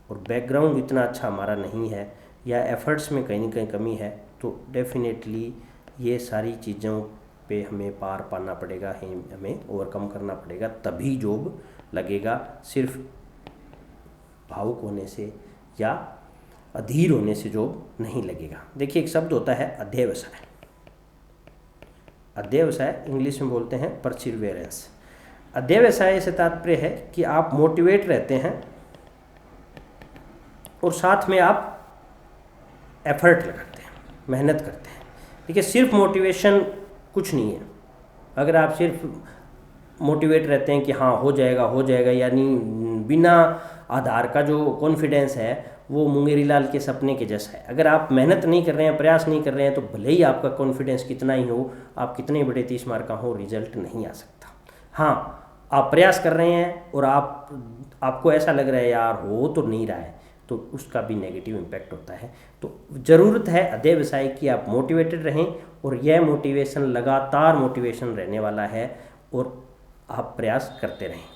और बैकग्राउंड इतना अच्छा हमारा नहीं है, या एफर्ट्स में कहीं ना कहीं कमी है, तो डेफिनेटली ये सारी चीज़ों पे हमें पार पाना पड़ेगा, हमें ओवरकम करना पड़ेगा, तभी जॉब लगेगा। सिर्फ भावुक होने से या अधीर होने से जॉब नहीं लगेगा। देखिए, एक शब्द होता है अध्यवसाय। अध्यवसाय इंग्लिश में बोलते हैं परसिवियरेंस। अध्यवसाय से तात्पर्य है कि आप मोटिवेट रहते हैं और साथ में आप एफर्ट लगाते हैं, मेहनत करते हैं। देखिए, सिर्फ मोटिवेशन कुछ नहीं है। अगर आप सिर्फ मोटिवेट रहते हैं कि हाँ हो जाएगा, यानी बिना आधार का जो कॉन्फिडेंस है वो मुंगेरी लाल के सपने के जैसा है। अगर आप मेहनत नहीं कर रहे हैं, प्रयास नहीं कर रहे हैं, तो भले ही आपका कॉन्फिडेंस कितना ही हो, आप कितने बड़े 30 मार्क का हो, रिजल्ट नहीं आ सकता। हाँ, आप प्रयास कर रहे हैं और आपको ऐसा लग रहा है यार हो तो नहीं रहा है, तो उसका भी नेगेटिव इम्पैक्ट होता है। तो ज़रूरत है अध्यवसाय की आप मोटिवेटेड रहें, और यह मोटिवेशन लगातार मोटिवेशन रहने वाला है और आप प्रयास करते रहें।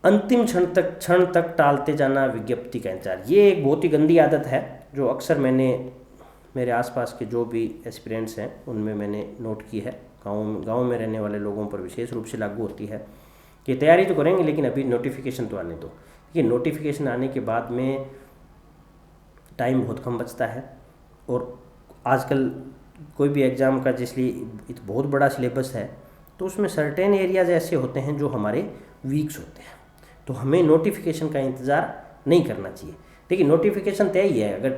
अंतिम क्षण तक टालते जाना, विज्ञप्ति का इंतजार, ये एक बहुत ही गंदी आदत है जो अक्सर मैंने मेरे आसपास के जो भी एस्पिरेंट्स हैं उनमें मैंने नोट की है। गांव में रहने वाले लोगों पर विशेष रूप से लागू होती है कि तैयारी तो करेंगे लेकिन अभी नोटिफिकेशन तो आने दो। ये नोटिफिकेशन आने के बाद में टाइम बहुत कम बचता है, और आजकल कोई भी एग्ज़ाम का जिसलिए बहुत बड़ा सिलेबस है, तो उसमें सर्टेन एरियाज ऐसे होते हैं जो हमारे वीक्स होते हैं। तो हमें नोटिफिकेशन का इंतज़ार नहीं करना चाहिए। देखिए, नोटिफिकेशन तय ही है। अगर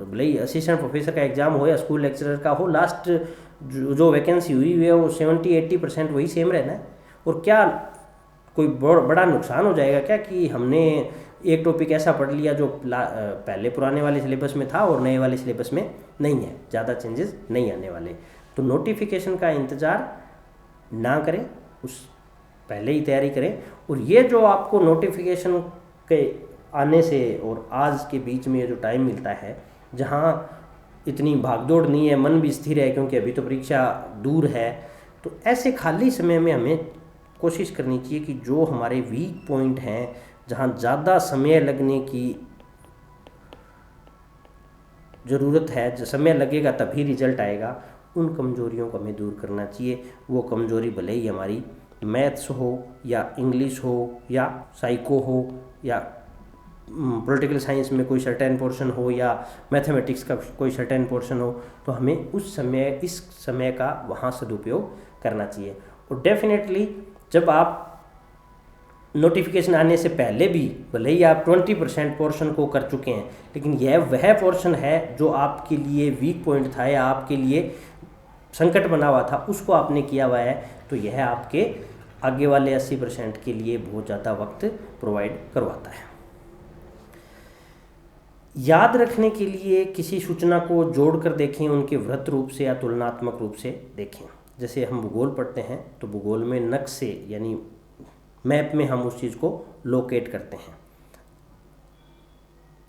भले ही असिस्टेंट प्रोफेसर का एग्ज़ाम हो या स्कूल लेक्चरर का हो, लास्ट जो वैकेंसी हुई है वो 70-80% वही सेम रहना है। और क्या कोई बड़ा नुकसान हो जाएगा क्या कि हमने एक टॉपिक ऐसा पढ़ लिया जो पहले पुराने वाले सिलेबस में था और नए वाले सिलेबस में नहीं है, ज़्यादा चेंजेस नहीं आने वाले। तो नोटिफिकेशन का इंतज़ार ना करें, उस पहले ही तैयारी करें। और ये जो आपको नोटिफिकेशन के आने से और आज के बीच में ये जो टाइम मिलता है, जहाँ इतनी भागदौड़ नहीं है, मन भी स्थिर है क्योंकि अभी तो परीक्षा दूर है, तो ऐसे खाली समय में हमें कोशिश करनी चाहिए कि जो हमारे वीक पॉइंट हैं, जहाँ ज़्यादा समय लगने की ज़रूरत है, जो समय लगेगा तभी रिजल्ट आएगा, उन कमज़ोरियों को हमें दूर करना चाहिए। वो कमज़ोरी भले ही हमारी मैथ्स हो या इंग्लिश हो या साइको हो या पॉलिटिकल साइंस में कोई सर्टेन पोर्शन हो या मैथमेटिक्स का कोई सर्टेन पोर्शन हो, तो हमें इस समय का वहाँ सदुपयोग करना चाहिए। और डेफिनेटली जब आप नोटिफिकेशन आने से पहले भी भले ही आप 20% पोर्शन को कर चुके हैं, लेकिन यह वह पोर्शन है जो आपके लिए वीक पॉइंट था या आपके लिए संकट बना हुआ था, उसको आपने किया हुआ है, तो यह आपके आगे वाले 80% के लिए बहुत ज़्यादा वक्त प्रोवाइड करवाता है। याद रखने के लिए किसी सूचना को जोड़कर देखें, उनके वृत्त रूप से या तुलनात्मक रूप से देखें। जैसे हम भूगोल पढ़ते हैं तो भूगोल में नक्शे यानी मैप में हम उस चीज़ को लोकेट करते हैं।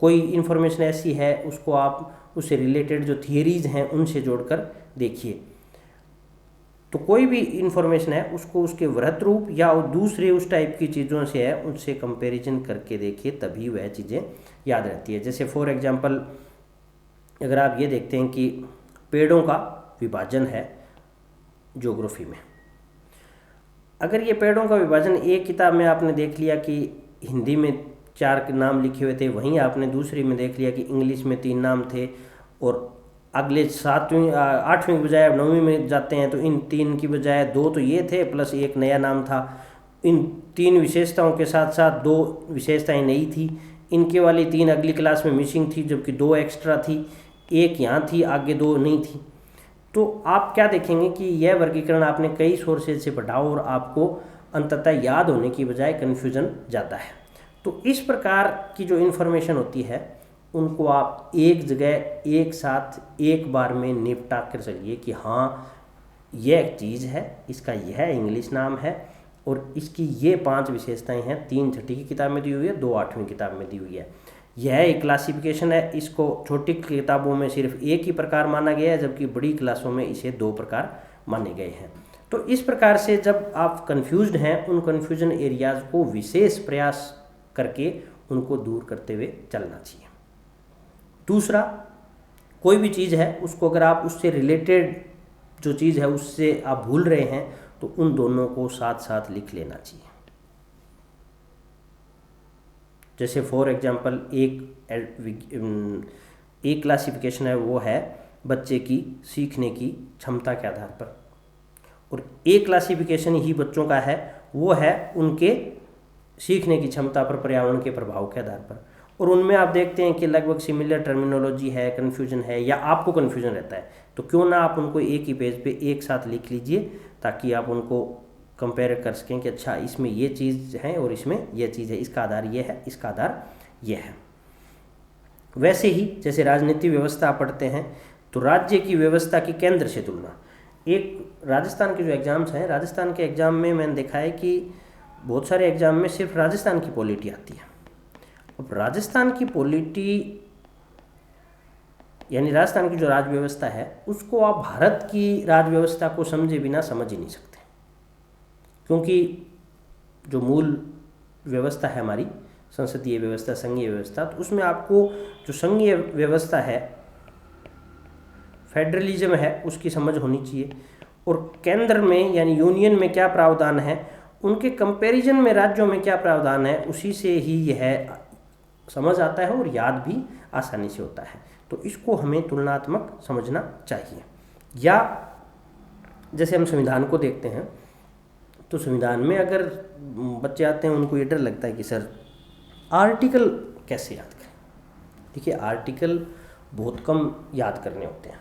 कोई इन्फॉर्मेशन ऐसी है, उसको आप उससे रिलेटेड जो थियरीज हैं उनसे जोड़कर देखिए। तो कोई भी इन्फॉर्मेशन है उसको उसके वृत्त रूप या दूसरे उस टाइप की चीज़ों से है उनसे कंपैरिजन करके देखिए, तभी वह चीज़ें याद रहती है। जैसे फॉर एग्जांपल अगर आप ये देखते हैं कि पेड़ों का विभाजन है ज्योग्राफी में, अगर ये पेड़ों का विभाजन एक किताब में आपने देख लिया कि हिंदी में 4 नाम लिखे हुए थे, वहीं आपने दूसरी में देख लिया कि इंग्लिश में 3 नाम थे, और अगले 7वीं 8वीं की बजाय 9वीं में जाते हैं तो इन 3 की बजाय 2 तो ये थे प्लस एक नया नाम था। इन 3 विशेषताओं के साथ साथ 2 विशेषताएं नई थी, इनके वाली 3 अगली क्लास में मिसिंग थी, जबकि 2 एक्स्ट्रा थी, एक यहाँ थी, आगे 2 नहीं थी। तो आप क्या देखेंगे कि यह वर्गीकरण आपने कई सोर्सेज से पढ़ा और आपको अंततः याद होने की बजाय कन्फ्यूजन जाता है। तो इस प्रकार की जो इन्फॉर्मेशन होती है उनको आप एक जगह एक साथ एक बार में निपटा कर चलिए कि हाँ यह एक चीज़ है, इसका यह इंग्लिश नाम है और इसकी ये 5 विशेषताएं हैं। 3 छठी की किताब में दी हुई है, 2 8वीं किताब में दी हुई है। यह एक क्लासिफिकेशन है, इसको छोटी किताबों में सिर्फ एक ही प्रकार माना गया है, जबकि बड़ी क्लासों में इसे 2 प्रकार माने गए हैं। तो इस प्रकार से जब आप कंफ्यूज्ड हैं, उन कंफ्यूजन एरियाज को विशेष प्रयास करके उनको दूर करते हुए चलना चाहिए। दूसरा, कोई भी चीज़ है उसको अगर आप उससे रिलेटेड जो चीज़ है उससे आप भूल रहे हैं तो उन दोनों को साथ साथ लिख लेना चाहिए। जैसे फॉर एग्जांपल एक क्लासिफिकेशन है, वो है बच्चे की सीखने की क्षमता के आधार पर, और एक क्लासिफिकेशन ही बच्चों का है, वो है उनके सीखने की क्षमता पर पर्यावरण के प्रभाव के आधार पर। और उनमें आप देखते हैं कि लगभग सिमिलर टर्मिनोलॉजी है, कन्फ्यूजन है, या आपको कन्फ्यूजन रहता है, तो क्यों ना आप उनको एक ही पेज पे एक साथ लिख लीजिए, ताकि आप उनको कंपेयर कर सकें कि अच्छा इसमें ये चीज़ है और इसमें ये चीज़ है, इसका आधार ये है, इसका आधार ये है। वैसे ही जैसे राजनीतिक व्यवस्था पढ़ते हैं तो राज्य की व्यवस्था की केंद्र से तुलना, एक राजस्थान के जो एग्ज़ाम्स हैं, राजस्थान के एग्ज़ाम में मैंने देखा है कि बहुत सारे एग्ज़ाम में सिर्फ राजस्थान की पॉलिटी आती है। अब राजस्थान की पॉलिटी यानी राजस्थान की जो राज व्यवस्था है उसको आप भारत की राज व्यवस्था को समझे बिना समझ ही नहीं सकते, क्योंकि जो मूल व्यवस्था है हमारी संसदीय व्यवस्था, संघीय व्यवस्था, तो उसमें आपको जो संघीय व्यवस्था है, फेडरलिज्म है, उसकी समझ होनी चाहिए, और केंद्र में यानी यूनियन में क्या प्रावधान है, उनके कंपैरिजन में राज्यों में क्या प्रावधान है, उसी से ही यह समझ आता है और याद भी आसानी से होता है। तो इसको हमें तुलनात्मक समझना चाहिए। या जैसे हम संविधान को देखते हैं तो संविधान में अगर बच्चे आते हैं उनको ये डर लगता है कि सर आर्टिकल कैसे याद करें। देखिए, आर्टिकल बहुत कम याद करने होते हैं।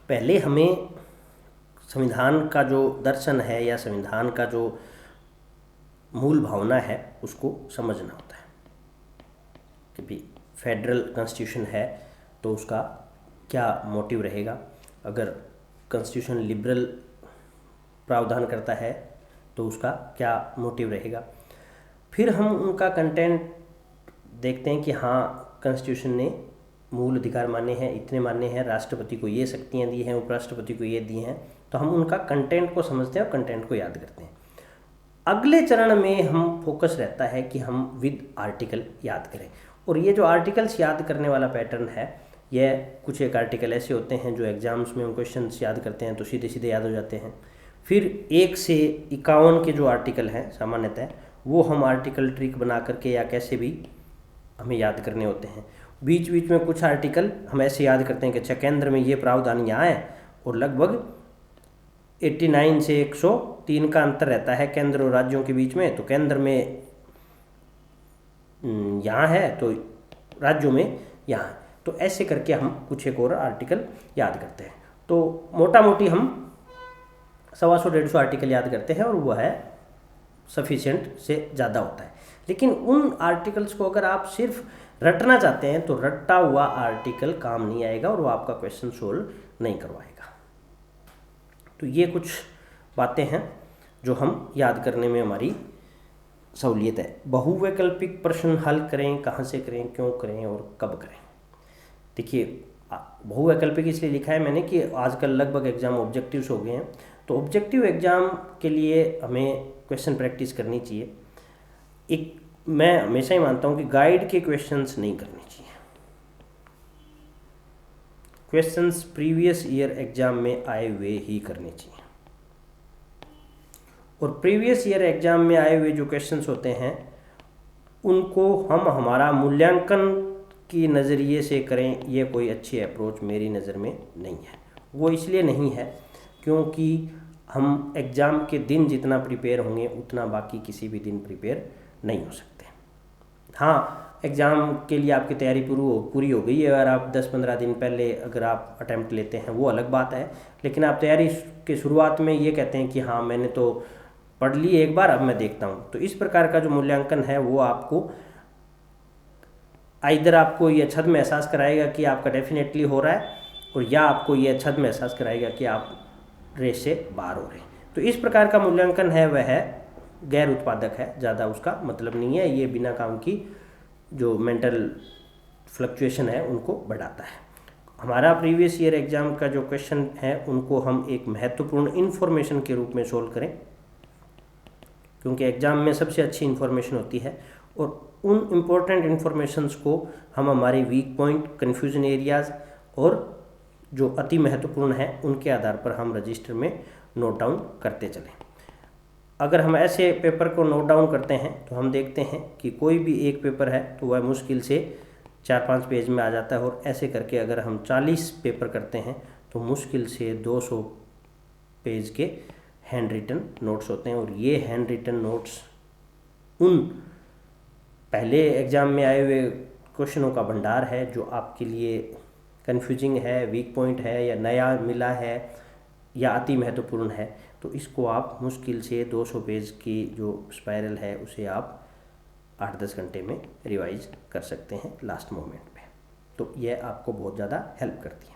पहले हमें संविधान का जो दर्शन है या संविधान का जो मूल भावना है उसको समझना होता है कि भाई फेडरल कॉन्स्टिट्यूशन है तो उसका क्या मोटिव रहेगा, अगर कॉन्स्टिट्यूशन लिबरल प्रावधान करता है तो उसका क्या मोटिव रहेगा। फिर हम उनका कंटेंट देखते हैं कि हाँ, कॉन्स्टिट्यूशन ने मूल अधिकार माने हैं, इतने माने हैं, राष्ट्रपति को ये शक्तियाँ दी हैं, उपराष्ट्रपति को ये दी हैं, तो हम उनका कंटेंट को समझते हैं और कंटेंट को याद करते हैं। अगले चरण में हम फोकस रहता है कि हम विद आर्टिकल याद करें, और ये जो आर्टिकल्स याद करने वाला पैटर्न है, यह कुछ एक आर्टिकल ऐसे होते हैं जो एग्जाम्स में हम क्वेश्चंस याद करते हैं तो सीधे सीधे याद हो जाते हैं। फिर 1 से 51 के जो आर्टिकल हैं सामान्यतः, वो हम आर्टिकल ट्रिक बना करके या कैसे भी हमें याद करने होते हैं। बीच बीच में कुछ आर्टिकल हम ऐसे याद करते हैं कि अच्छा केंद्र में ये प्रावधान यहाँ है, और लगभग 89 से 103 का अंतर रहता है केंद्र और राज्यों के बीच में, तो केंद्र में यहाँ है तो राज्यों में यहाँ है। तो ऐसे करके हम कुछ एक और आर्टिकल याद करते हैं। तो मोटा मोटी हम 125-150 आर्टिकल याद करते हैं, और वो है सफिशिएंट से ज़्यादा होता है। लेकिन उन आर्टिकल्स को अगर आप सिर्फ रटना चाहते हैं तो रटा हुआ आर्टिकल काम नहीं आएगा और वो आपका क्वेश्चन सोल्व नहीं करवाएगा। तो ये कुछ बातें हैं जो हम याद करने में हमारी सहूलियत है। बहुवैकल्पिक प्रश्न हल करें, कहाँ से करें, क्यों करें और कब करें। देखिए, बहुवैकल्पिक इसलिए लिखा है मैंने कि आजकल लगभग एग्जाम ऑब्जेक्टिव्स हो गए हैं, तो ऑब्जेक्टिव एग्जाम के लिए हमें क्वेश्चन प्रैक्टिस करनी चाहिए। मैं हमेशा ही मानता हूँ कि गाइड के क्वेश्चंस नहीं करने चाहिए। क्वेश्चंस प्रीवियस ईयर एग्जाम में आए हुए ही करने चाहिए, और प्रीवियस ईयर एग्जाम में आए हुए जो क्वेश्चंस होते हैं उनको हम हमारा मूल्यांकन की नज़रिए से करें, ये कोई अच्छी अप्रोच मेरी नज़र में नहीं है। वो इसलिए नहीं है क्योंकि हम एग्ज़ाम के दिन जितना प्रिपेयर होंगे उतना बाकी किसी भी दिन प्रिपेयर नहीं हो सकते। हाँ, एग्ज़ाम के लिए आपकी तैयारी पूरी हो गई है, अगर आप 10-15 दिन पहले अगर आप अटैम्प्ट लेते हैं वो अलग बात है, लेकिन आप तैयारी के शुरुआत में ये कहते हैं कि हाँ मैंने तो पढ़ ली एक बार, अब मैं देखता हूँ, तो इस प्रकार का जो मूल्यांकन है वो आपको इधर आपको ये अच्छद में एहसास कराएगा कि आपका डेफिनेटली हो रहा है, और या आपको ये अच्छद में एहसास कराएगा कि आप रेस से बाहर हो रहे हैं। तो इस प्रकार का मूल्यांकन है वह है गैर उत्पादक है, ज़्यादा उसका मतलब नहीं है, ये बिना काम की जो मेंटल फ्लक्चुएशन है उनको बढ़ाता है। हमारा प्रीवियस ईयर एग्ज़ाम का जो क्वेश्चन है उनको हम एक महत्वपूर्ण इन्फॉर्मेशन के रूप में सोल्व करें, क्योंकि एग्ज़ाम में सबसे अच्छी इन्फॉर्मेशन होती है, और उन इम्पोर्टेंट इन्फॉर्मेशंस को हम हमारी वीक पॉइंट, कन्फ्यूजन एरियाज और जो अति महत्वपूर्ण है उनके आधार पर हम रजिस्टर में नोट डाउन करते चलें। अगर हम ऐसे पेपर को नोट डाउन करते हैं तो हम देखते हैं कि कोई भी एक पेपर है तो वह मुश्किल से 4-5 पेज में आ जाता है, और ऐसे करके अगर हम 40 पेपर करते हैं तो मुश्किल से 200 पेज के हैंड रिटन नोट्स होते हैं। और ये हैंड रिटन नोट्स उन पहले एग्ज़ाम में आए हुए क्वेश्चनों का भंडार है जो आपके लिए कन्फ्यूजिंग है, वीक पॉइंट है, या नया मिला है, या अति महत्वपूर्ण है। तो इसको आप मुश्किल से 200 पेज की जो स्पायरल है उसे आप 8-10 घंटे में रिवाइज कर सकते हैं लास्ट मोमेंट पे। तो यह आपको बहुत ज़्यादा हेल्प करती है।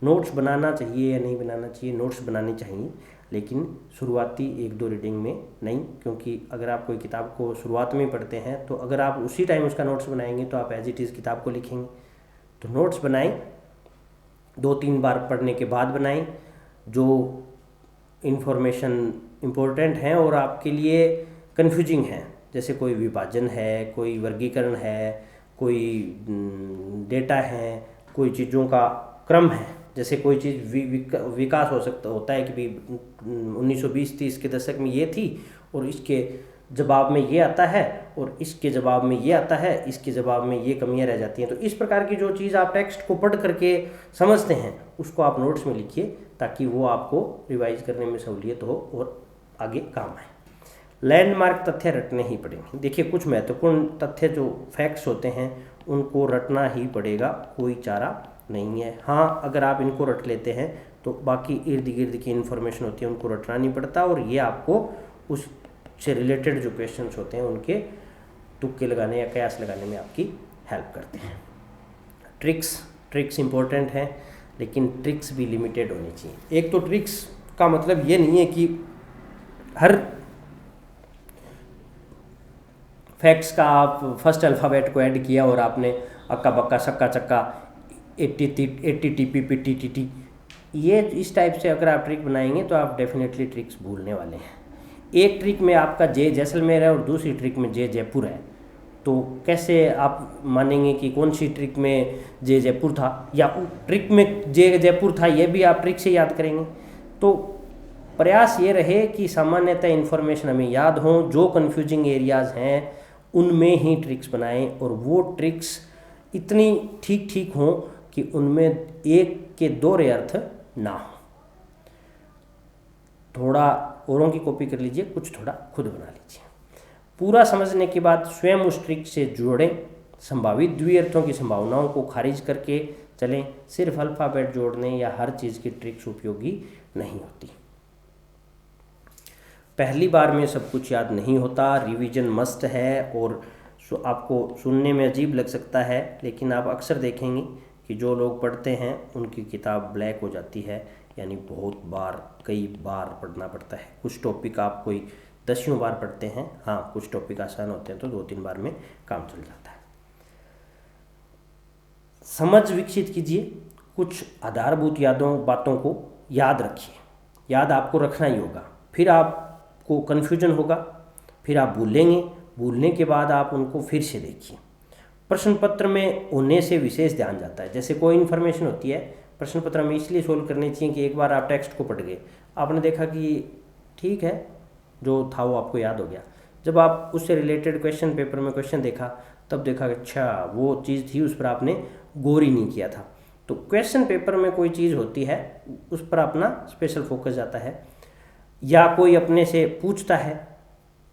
नोट्स बनाना चाहिए या नहीं बनाना चाहिए? नोट्स बनाने चाहिए, लेकिन शुरुआती 1-2 रीडिंग में नहीं, क्योंकि अगर आप कोई किताब को शुरुआत में पढ़ते हैं तो अगर आप उसी टाइम उसका नोट्स बनाएंगे तो आप एज इट इज़ किताब को लिखेंगे। तो नोट्स बनाएं, 2-3 बार पढ़ने के बाद बनाएं, जो इन्फॉर्मेशन इम्पोर्टेंट हैं और आपके लिए कन्फ्यूजिंग है, जैसे कोई विभाजन है, कोई वर्गीकरण है, कोई डेटा है, कोई चीज़ों का क्रम है। जैसे कोई चीज़ विकास होता है कि भी 1920-30 के दशक में ये थी और इसके जवाब में ये आता है, और इसके जवाब में ये आता है, इसके जवाब में ये कमियां रह जाती हैं। तो इस प्रकार की जो चीज़ आप टेक्स्ट को पढ़ करके समझते हैं उसको आप नोट्स में लिखिए, ताकि वो आपको रिवाइज करने में सहूलियत हो और आगे काम आए। लैंडमार्क तथ्य रटने ही पड़ेंगे। देखिए, कुछ महत्वपूर्ण तथ्य जो फैक्ट्स होते हैं उनको रटना ही पड़ेगा, कोई चारा नहीं है। हाँ, अगर आप इनको रट लेते हैं तो बाकी इर्द गिर्द की इन्फॉर्मेशन होती है उनको रटना नहीं पड़ता, और ये आपको उससे रिलेटेड जो क्वेश्चंस होते हैं उनके तुक्के लगाने या कयास लगाने में आपकी हेल्प करते हैं। ट्रिक्स इंपॉर्टेंट है, लेकिन ट्रिक्स भी लिमिटेड होनी चाहिए। एक तो ट्रिक्स का मतलब ये नहीं है कि हर फैक्ट्स का आप फर्स्ट अल्फ़ाबेट को ऐड किया और आपने अक्का बक्का सक्का चक्का 80 टीपी पिटी टीटी, ये इस टाइप से अगर आप ट्रिक बनाएंगे तो आप डेफिनेटली ट्रिक्स भूलने वाले हैं। एक ट्रिक में आपका जे जैसलमेर है और दूसरी ट्रिक में जे जयपुर है, तो कैसे आप मानेंगे कि कौन सी ट्रिक में जे जयपुर था, या ट्रिक में जे जयपुर था ये भी आप ट्रिक से याद करेंगे? तो प्रयास ये रहे कि सामान्यतः इन्फॉर्मेशन हमें याद हो, जो कन्फ्यूजिंग एरियाज़ हैं उनमें ही ट्रिक्स बनाएं, और वो ट्रिक्स इतनी ठीक हों कि उनमें एक के दोहरे अर्थ ना हो। थोड़ा औरों की कॉपी कर लीजिए, कुछ थोड़ा खुद बना लीजिए। पूरा समझने के बाद स्वयं उस ट्रिक से जोड़ें, संभावित द्विअर्थों की संभावनाओं को खारिज करके चलें। सिर्फ अल्फ़ाबेट जोड़ने या हर चीज़ की ट्रिक्स उपयोगी नहीं होती। पहली बार में सब कुछ याद नहीं होता, रिवीजन मस्ट है, और आपको सुनने में अजीब लग सकता है, लेकिन आप अक्सर देखेंगे कि जो लोग पढ़ते हैं उनकी किताब ब्लैक हो जाती है, यानी बहुत बार, कई बार पढ़ना पड़ता है। कुछ टॉपिक आप कोई 10 बार पढ़ते हैं, हाँ कुछ टॉपिक आसान होते हैं तो 2-3 बार में काम चल जाता है। समझ विकसित कीजिए, कुछ आधारभूत बातों को याद रखिए। याद आपको रखना ही होगा, फिर आपको कन्फ्यूजन होगा, फिर आप भूलेंगे, भूलने के बाद आप उनको फिर से देखिए। प्रश्न पत्र में होने से विशेष ध्यान जाता है। जैसे कोई इन्फॉर्मेशन होती है प्रश्न पत्र में इसलिए सोल्व करनी चाहिए कि एक बार आप टेक्स्ट को पढ़ गए, आपने देखा कि ठीक है जो था वो आपको याद हो गया। जब आप उससे रिलेटेड क्वेश्चन पेपर में क्वेश्चन देखा तब देखा कि अच्छा वो चीज़ थी, उस पर आपने गौर ही नहीं किया था। तो क्वेश्चन पेपर में कोई चीज़ होती है उस पर अपना स्पेशल फोकस जाता है, या कोई अपने से पूछता है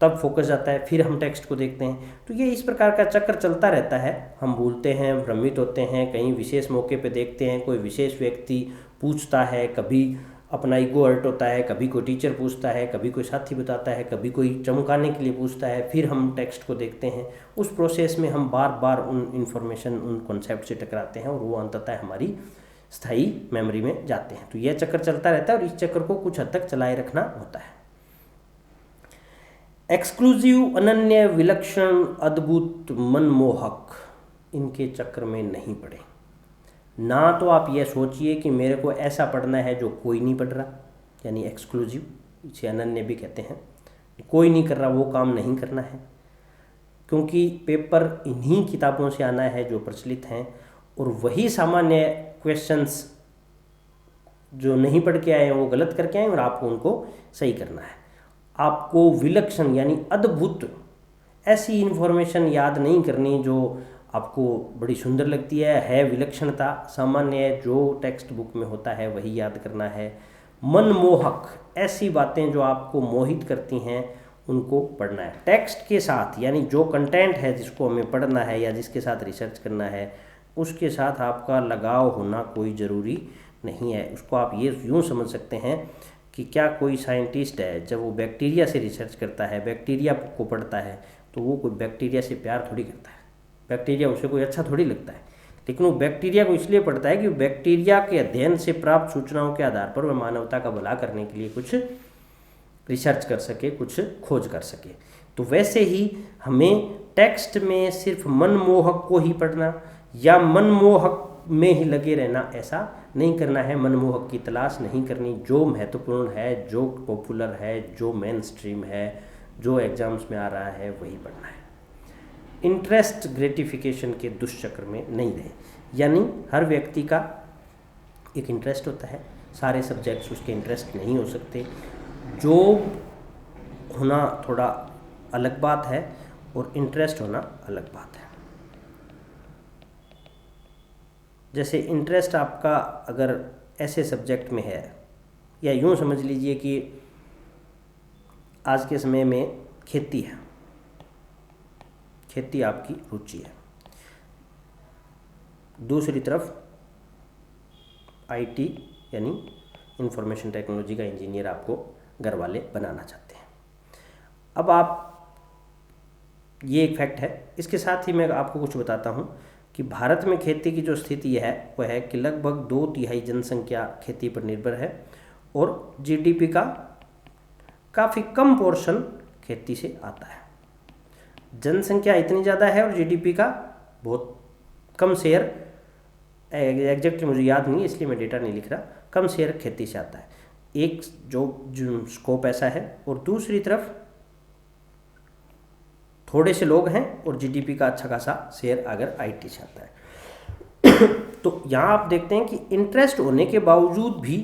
तब फोकस जाता है, फिर हम टेक्स्ट को देखते हैं। तो ये इस प्रकार का चक्कर चलता रहता है। हम भूलते हैं, भ्रमित होते हैं, कहीं विशेष मौके पे देखते हैं कोई विशेष व्यक्ति पूछता है, कभी अपना ईगो हर्ट होता है, कभी कोई टीचर पूछता है, कभी कोई साथी बताता है, कभी कोई चमकाने के लिए पूछता है, फिर हम टेक्स्ट को देखते हैं। उस प्रोसेस में हम बार बार उन इन्फॉर्मेशन, उन कॉन्सेप्ट से टकराते हैं और वो अंततः हमारी स्थायी मेमोरी में जाते हैं। तो यह चक्कर चलता रहता है और इस चक्कर को कुछ हद तक चलाए रखना होता है। एक्सक्लूसिव, अनन्य, विलक्षण, अद्भुत, मनमोहक, इनके चक्कर में नहीं पड़े। ना तो आप यह सोचिए कि मेरे को ऐसा पढ़ना है जो कोई नहीं पढ़ रहा, यानी एक्सक्लूसिव, इसे अनन्य भी कहते हैं। कोई नहीं कर रहा वो काम नहीं करना है, क्योंकि पेपर इन्हीं किताबों से आना है जो प्रचलित हैं, और वही सामान्य क्वेश्चंस जो नहीं पढ़ के आए हैं वो गलत करके आए और आपको उनको सही करना है। आपको विलक्षण यानी अद्भुत ऐसी इन्फॉर्मेशन याद नहीं करनी जो आपको बड़ी सुंदर लगती है विलक्षणता। सामान्य जो टेक्स्ट बुक में होता है वही याद करना है। मनमोहक ऐसी बातें जो आपको मोहित करती हैं उनको पढ़ना है टेक्स्ट के साथ, यानी जो कंटेंट है जिसको हमें पढ़ना है या जिसके साथ रिसर्च करना है उसके साथ आपका लगाव होना कोई ज़रूरी नहीं है। उसको आप ये यूँ समझ सकते हैं कि क्या कोई साइंटिस्ट है जब वो बैक्टीरिया से रिसर्च करता है, बैक्टीरिया को पढ़ता है, तो वो कोई बैक्टीरिया से प्यार थोड़ी करता है, बैक्टीरिया उसे कोई अच्छा थोड़ी लगता है, लेकिन वो बैक्टीरिया को इसलिए पढ़ता है कि बैक्टीरिया के अध्ययन से प्राप्त सूचनाओं के आधार पर वह मानवता का भला करने के लिए कुछ रिसर्च कर सके, कुछ खोज कर सके। तो वैसे ही हमें टेक्स्ट में सिर्फ मनमोहक को ही पढ़ना या मनमोहक में ही लगे रहना ऐसा नहीं करना है। मनमोहक की तलाश नहीं करनी, जो महत्वपूर्ण है, जो पॉपुलर है, जो मेन स्ट्रीम है, जो एग्जाम्स में आ रहा है वही पढ़ना है। इंटरेस्ट ग्रेटिफिकेशन के दुष्चक्र में नहीं रहे, यानी हर व्यक्ति का एक इंटरेस्ट होता है, सारे सब्जेक्ट्स उसके इंटरेस्ट नहीं हो सकते। जो होना थोड़ा अलग बात है और इंटरेस्ट होना अलग बात है। जैसे इंटरेस्ट आपका अगर ऐसे सब्जेक्ट में है, या यूँ समझ लीजिए कि आज के समय में खेती है, खेती आपकी रुचि है, दूसरी तरफ आईटी यानी इंफॉर्मेशन टेक्नोलॉजी का इंजीनियर आपको घर वाले बनाना चाहते हैं। अब आप, ये एक फैक्ट है। इसके साथ ही मैं आपको कुछ बताता हूँ कि भारत में खेती की जो स्थिति है वह है कि लगभग 2/3 जनसंख्या खेती पर निर्भर है और जीडीपी का काफ़ी कम पोर्शन खेती से आता है। जनसंख्या इतनी ज़्यादा है और जीडीपी का बहुत कम शेयर, एग्जैक्टली मुझे याद नहीं इसलिए मैं डेटा नहीं लिख रहा, कम शेयर खेती से आता है। एक जो स्कोप ऐसा है, और दूसरी तरफ थोड़े से लोग हैं और जीडीपी का अच्छा खासा शेयर अगर आईटी से आता है। तो यहाँ आप देखते हैं कि इंटरेस्ट होने के बावजूद भी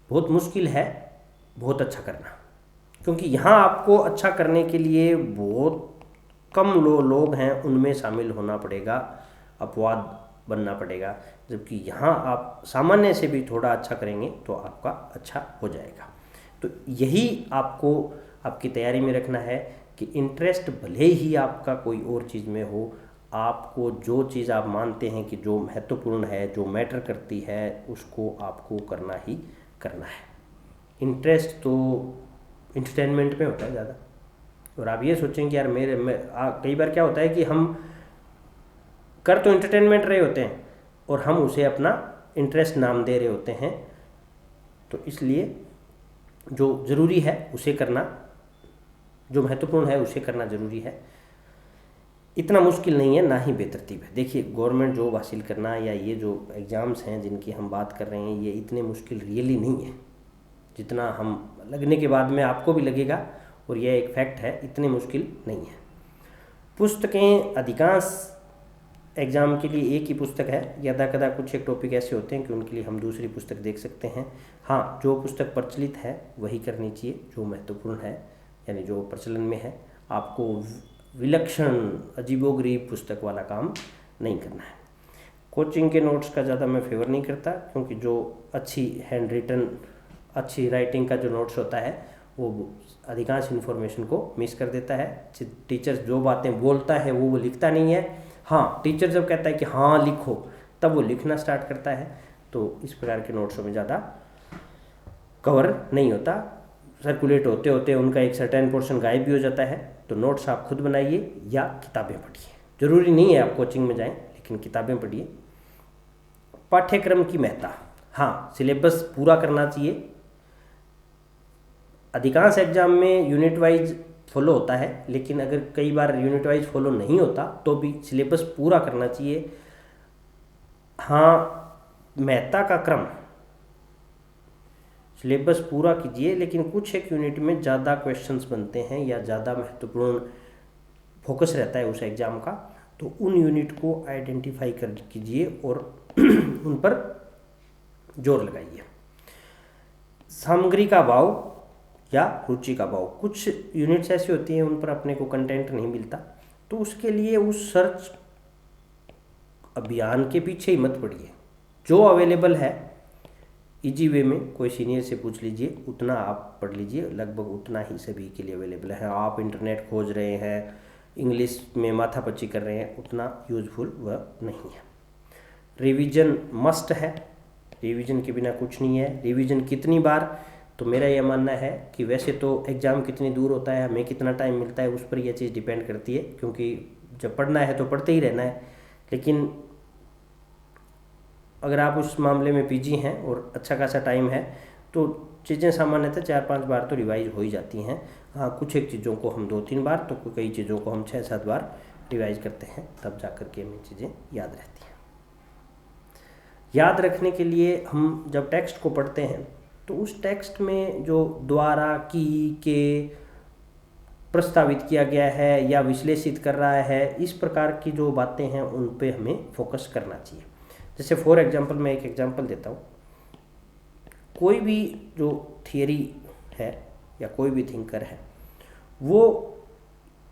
बहुत मुश्किल है बहुत अच्छा करना, क्योंकि यहाँ आपको अच्छा करने के लिए बहुत कम लोग हैं उनमें शामिल होना पड़ेगा, अपवाद बनना पड़ेगा, जबकि यहाँ आप सामान्य से भी थोड़ा अच्छा करेंगे तो आपका अच्छा हो जाएगा। तो यही आपको आपकी तैयारी में रखना है कि इंटरेस्ट भले ही आपका कोई और चीज़ में हो, आपको जो चीज़ आप मानते हैं कि जो महत्वपूर्ण है, जो मैटर करती है, उसको आपको करना ही करना है। इंटरेस्ट तो इंटरटेनमेंट में होता है ज़्यादा, और आप ये सोचें कि यार कई बार क्या होता है कि हम कर तो इंटरटेनमेंट रहे होते हैं और हम उसे अपना इंटरेस्ट नाम दे रहे होते हैं। तो इसलिए जो ज़रूरी है उसे करना, जो महत्वपूर्ण है उसे करना ज़रूरी है। इतना मुश्किल नहीं है, ना ही बेतरतीब है। देखिए, गवर्नमेंट जॉब हासिल करना या ये जो एग्ज़ाम्स हैं जिनकी हम बात कर रहे हैं, ये इतने मुश्किल रियली नहीं है जितना हम लगने के बाद में आपको भी लगेगा, और यह एक फैक्ट है, इतने मुश्किल नहीं है। पुस्तकें अधिकांश एग्ज़ाम के लिए एक ही पुस्तक है, यदा कदा कुछ एक टॉपिक ऐसे होते हैं कि उनके लिए हम दूसरी पुस्तक देख सकते हैं। हाँ, जो पुस्तक प्रचलित है वही करनी चाहिए, जो महत्वपूर्ण है यानी जो प्रचलन में है। आपको विलक्षण अजीबोगरीब पुस्तक वाला काम नहीं करना है। कोचिंग के नोट्स का ज़्यादा मैं फेवर नहीं करता, क्योंकि जो अच्छी हैंड रिटन, अच्छी राइटिंग का जो नोट्स होता है वो अधिकांश इन्फॉर्मेशन को मिस कर देता है। टीचर जो बातें बोलता है वो लिखता नहीं है। हाँ, टीचर जब कहता है कि हाँ लिखो, तब वो लिखना स्टार्ट करता है। तो इस प्रकार के नोट्सों में ज़्यादा कवर नहीं होता, सर्कुलेट होते होते उनका एक सर्टेन पोर्शन गायब भी हो जाता है। तो नोट्स आप खुद बनाइए या किताबें पढ़िए। ज़रूरी नहीं है आप कोचिंग में जाएं, लेकिन किताबें पढ़िए। पाठ्यक्रम की महत्ता, हाँ, सिलेबस पूरा करना चाहिए। अधिकांश एग्जाम में यूनिट वाइज फॉलो होता है, लेकिन अगर कई बार यूनिट वाइज फॉलो नहीं होता तो भी सिलेबस पूरा करना चाहिए। हाँ, महत्ता का क्रम, सिलेबस पूरा कीजिए, लेकिन कुछ एक यूनिट में ज़्यादा क्वेश्चंस बनते हैं या ज़्यादा महत्वपूर्ण फोकस रहता है उस एग्ज़ाम का, तो उन यूनिट को आइडेंटिफाई कर कीजिए और उन पर जोर लगाइए। सामग्री का भाव या रुचि का भाव, कुछ यूनिट्स ऐसी होती हैं उन पर अपने को कंटेंट नहीं मिलता, तो उसके लिए उस सर्च अभियान के पीछे ही मत पड़िए। जो अवेलेबल है इजी वे में कोई सीनियर से पूछ लीजिए, उतना आप पढ़ लीजिए, लगभग उतना ही सभी के लिए अवेलेबल है। आप इंटरनेट खोज रहे हैं, इंग्लिश में माथापच्ची कर रहे हैं, उतना यूज़फुल वह नहीं है। रिवीजन मस्ट है, रिवीजन के बिना कुछ नहीं है। रिवीजन कितनी बार, तो मेरा यह मानना है कि वैसे तो एग्ज़ाम कितनी दूर होता है, हमें कितना टाइम मिलता है, उस पर यह चीज़ डिपेंड करती है, क्योंकि जब पढ़ना है तो पढ़ते ही रहना है। लेकिन अगर आप उस मामले में पीजी हैं और अच्छा खासा टाइम है तो चीज़ें सामान्यतः 4-5 बार तो रिवाइज हो ही जाती हैं। हाँ, कुछ एक चीज़ों को हम 2-3 बार, तो कई चीज़ों को हम 6-7 बार रिवाइज करते हैं, तब जा कर के हमें चीज़ें याद रहती हैं। याद रखने के लिए हम जब टेक्स्ट को पढ़ते हैं तो उस टेक्स्ट में जो द्वारा, की, के प्रस्तावित किया गया है या विश्लेषित कर रहा है, इस प्रकार की जो बातें हैं उन पे हमें फोकस करना चाहिए। जैसे फॉर एग्जांपल मैं एक एग्जांपल देता हूँ। कोई भी जो थियरी है या कोई भी थिंकर है, वो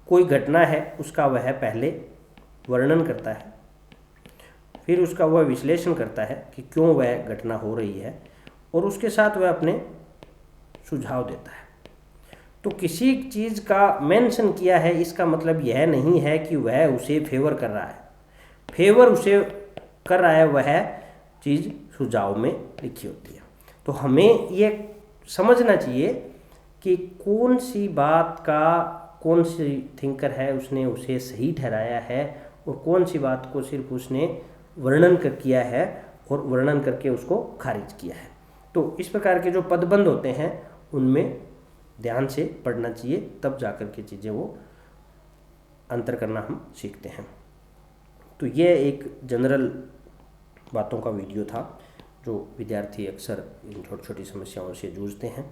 कोई घटना है उसका वह पहले वर्णन करता है, फिर उसका वह विश्लेषण करता है कि क्यों वह घटना हो रही है, और उसके साथ वह अपने सुझाव देता है। तो किसी चीज़ का मेंशन किया है, इसका मतलब यह नहीं है कि वह उसे फेवर कर रहा है। फेवर उसे कर रहा है वह चीज़ सुझाव में लिखी होती है। तो हमें ये समझना चाहिए कि कौन सी बात का कौन सी थिंकर है उसने उसे सही ठहराया है, और कौन सी बात को सिर्फ उसने वर्णन कर किया है और वर्णन करके उसको खारिज किया है। तो इस प्रकार के जो पदबंध होते हैं उनमें ध्यान से पढ़ना चाहिए, तब जाकर के चीज़ें वो अंतर करना हम सीखते हैं। तो ये एक जनरल बातों का वीडियो था जो विद्यार्थी अक्सर इन छोटी छोटी समस्याओं से जूझते हैं।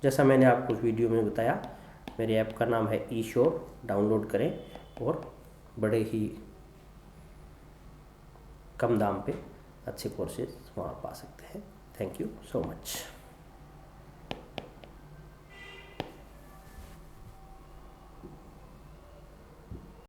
जैसा मैंने आपको उस वीडियो में बताया, मेरे ऐप का नाम है ईश्योर, डाउनलोड करें और बड़े ही कम दाम पे अच्छे कोर्सेज वहाँ पा सकते हैं। Thank you so much.